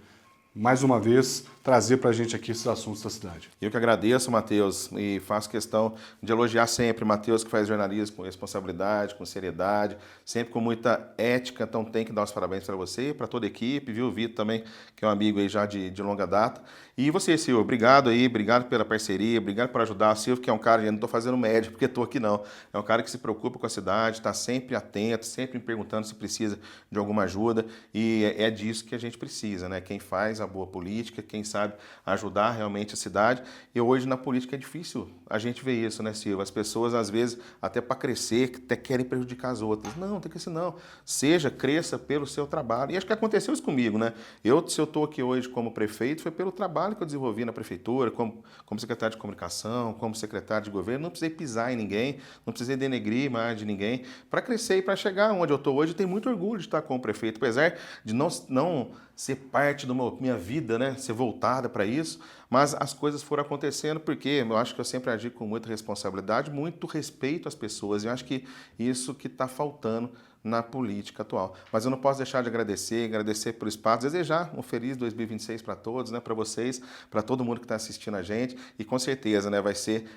mais uma vez trazer para a gente aqui esses assuntos da cidade. Eu que agradeço, Matheus, e faço questão de elogiar sempre Matheus, que faz jornalismo com responsabilidade, com seriedade, sempre com muita ética, então tem que dar os parabéns para você, para toda a equipe, viu, o Vitor também, que é um amigo aí já de longa data. E você, Silvio, obrigado aí, obrigado pela parceria, obrigado por ajudar. O Silvio, que é um cara, eu não estou fazendo média porque estou aqui não, é um cara que se preocupa com a cidade, está sempre atento, sempre me perguntando se precisa de alguma ajuda, e é disso que a gente precisa, né? Quem faz a boa política, quem sabe ajudar realmente a cidade. E hoje na política é difícil a gente ver isso, né, Silvio? As pessoas, às vezes, até para crescer, até querem prejudicar as outras. Não, tem que ser não. Cresça pelo seu trabalho. E acho que aconteceu isso comigo, né? Se eu estou aqui hoje como prefeito, foi pelo trabalho que eu desenvolvi na prefeitura, como secretário de comunicação, como secretário de governo. Não precisei pisar em ninguém, não precisei denegrir a imagem de ninguém. Para crescer e para chegar onde eu estou hoje, eu tenho muito orgulho de estar como prefeito, apesar de não ser parte da minha vida, né? Ser voltada para isso, mas as coisas foram acontecendo porque eu acho que eu sempre agi com muita responsabilidade, muito respeito às pessoas, e eu acho que isso que está faltando na política atual. Mas eu não posso deixar de agradecer pelo espaço, desejar um feliz 2026 para todos, né, para vocês, para todo mundo que está assistindo a gente, e com certeza, né,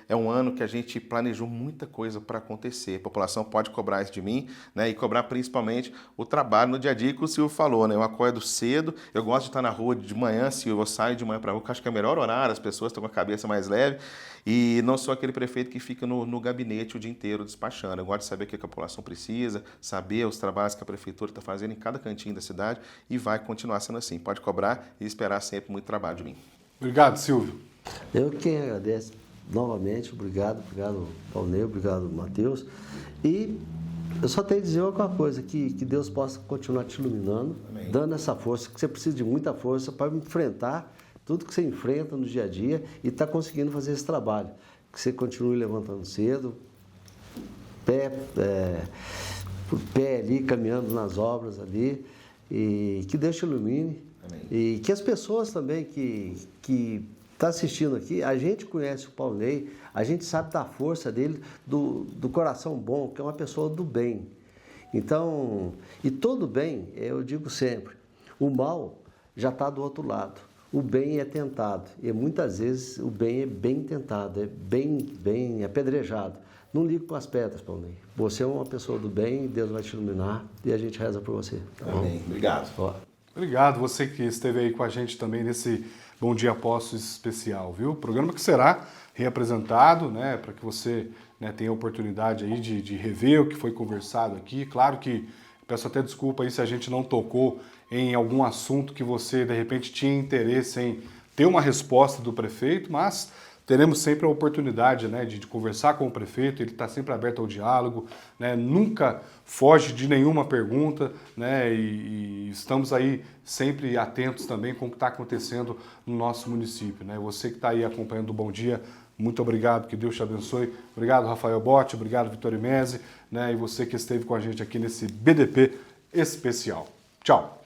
é um ano que a gente planejou muita coisa para acontecer. A população pode cobrar isso de mim, né, e cobrar principalmente o trabalho no dia a dia que o Silvio falou, né, eu acordo cedo, eu gosto de estar na rua de manhã, Silvio, eu saio de manhã para a rua, que acho que é o melhor horário, as pessoas estão com a cabeça mais leve, e não sou aquele prefeito que fica no gabinete o dia inteiro despachando. Eu gosto de saber o que a população precisa, saber os trabalhos que a prefeitura está fazendo em cada cantinho da cidade, e vai continuar sendo assim. Pode cobrar e esperar sempre muito trabalho de mim. Obrigado, Silvio. Eu quem agradeço novamente, obrigado Paulo Ney, obrigado Matheus. E eu só tenho a dizer uma coisa, que Deus possa continuar te iluminando, amém, dando essa força, que você precisa de muita força para enfrentar tudo que você enfrenta no dia a dia e está conseguindo fazer esse trabalho. Que você continue levantando cedo, por pé ali, caminhando nas obras ali, e que Deus te ilumine. Amém. E que as pessoas também que estão assistindo aqui, a gente conhece o Paulo Ney, a gente sabe da força dele, do coração bom, que é uma pessoa do bem. Então, e todo bem, eu digo sempre, o mal já está do outro lado. O bem é tentado, e muitas vezes o bem é bem tentado, é bem apedrejado. Não ligue com as pedras, Paulo Ney. Você é uma pessoa do bem, Deus vai te iluminar e a gente reza por você. Tá bom? Amém. Obrigado. Ó. Obrigado, você que esteve aí com a gente também nesse Bom Dia Postos especial, viu? Programa que será reapresentado, né, para que você, né, tenha a oportunidade aí de rever o que foi conversado aqui. Claro que peço até desculpa aí se a gente não tocou em algum assunto que você, de repente, tinha interesse em ter uma resposta do prefeito, mas teremos sempre a oportunidade, né, de conversar com o prefeito, ele está sempre aberto ao diálogo, né, nunca foge de nenhuma pergunta, né, e estamos aí sempre atentos também com o que está acontecendo no nosso município, né. Você que está aí acompanhando o Bom Dia, muito obrigado, que Deus te abençoe. Obrigado, Rafael Botti, obrigado, Vitor Imese, né, e você que esteve com a gente aqui nesse BDP especial. Tchau!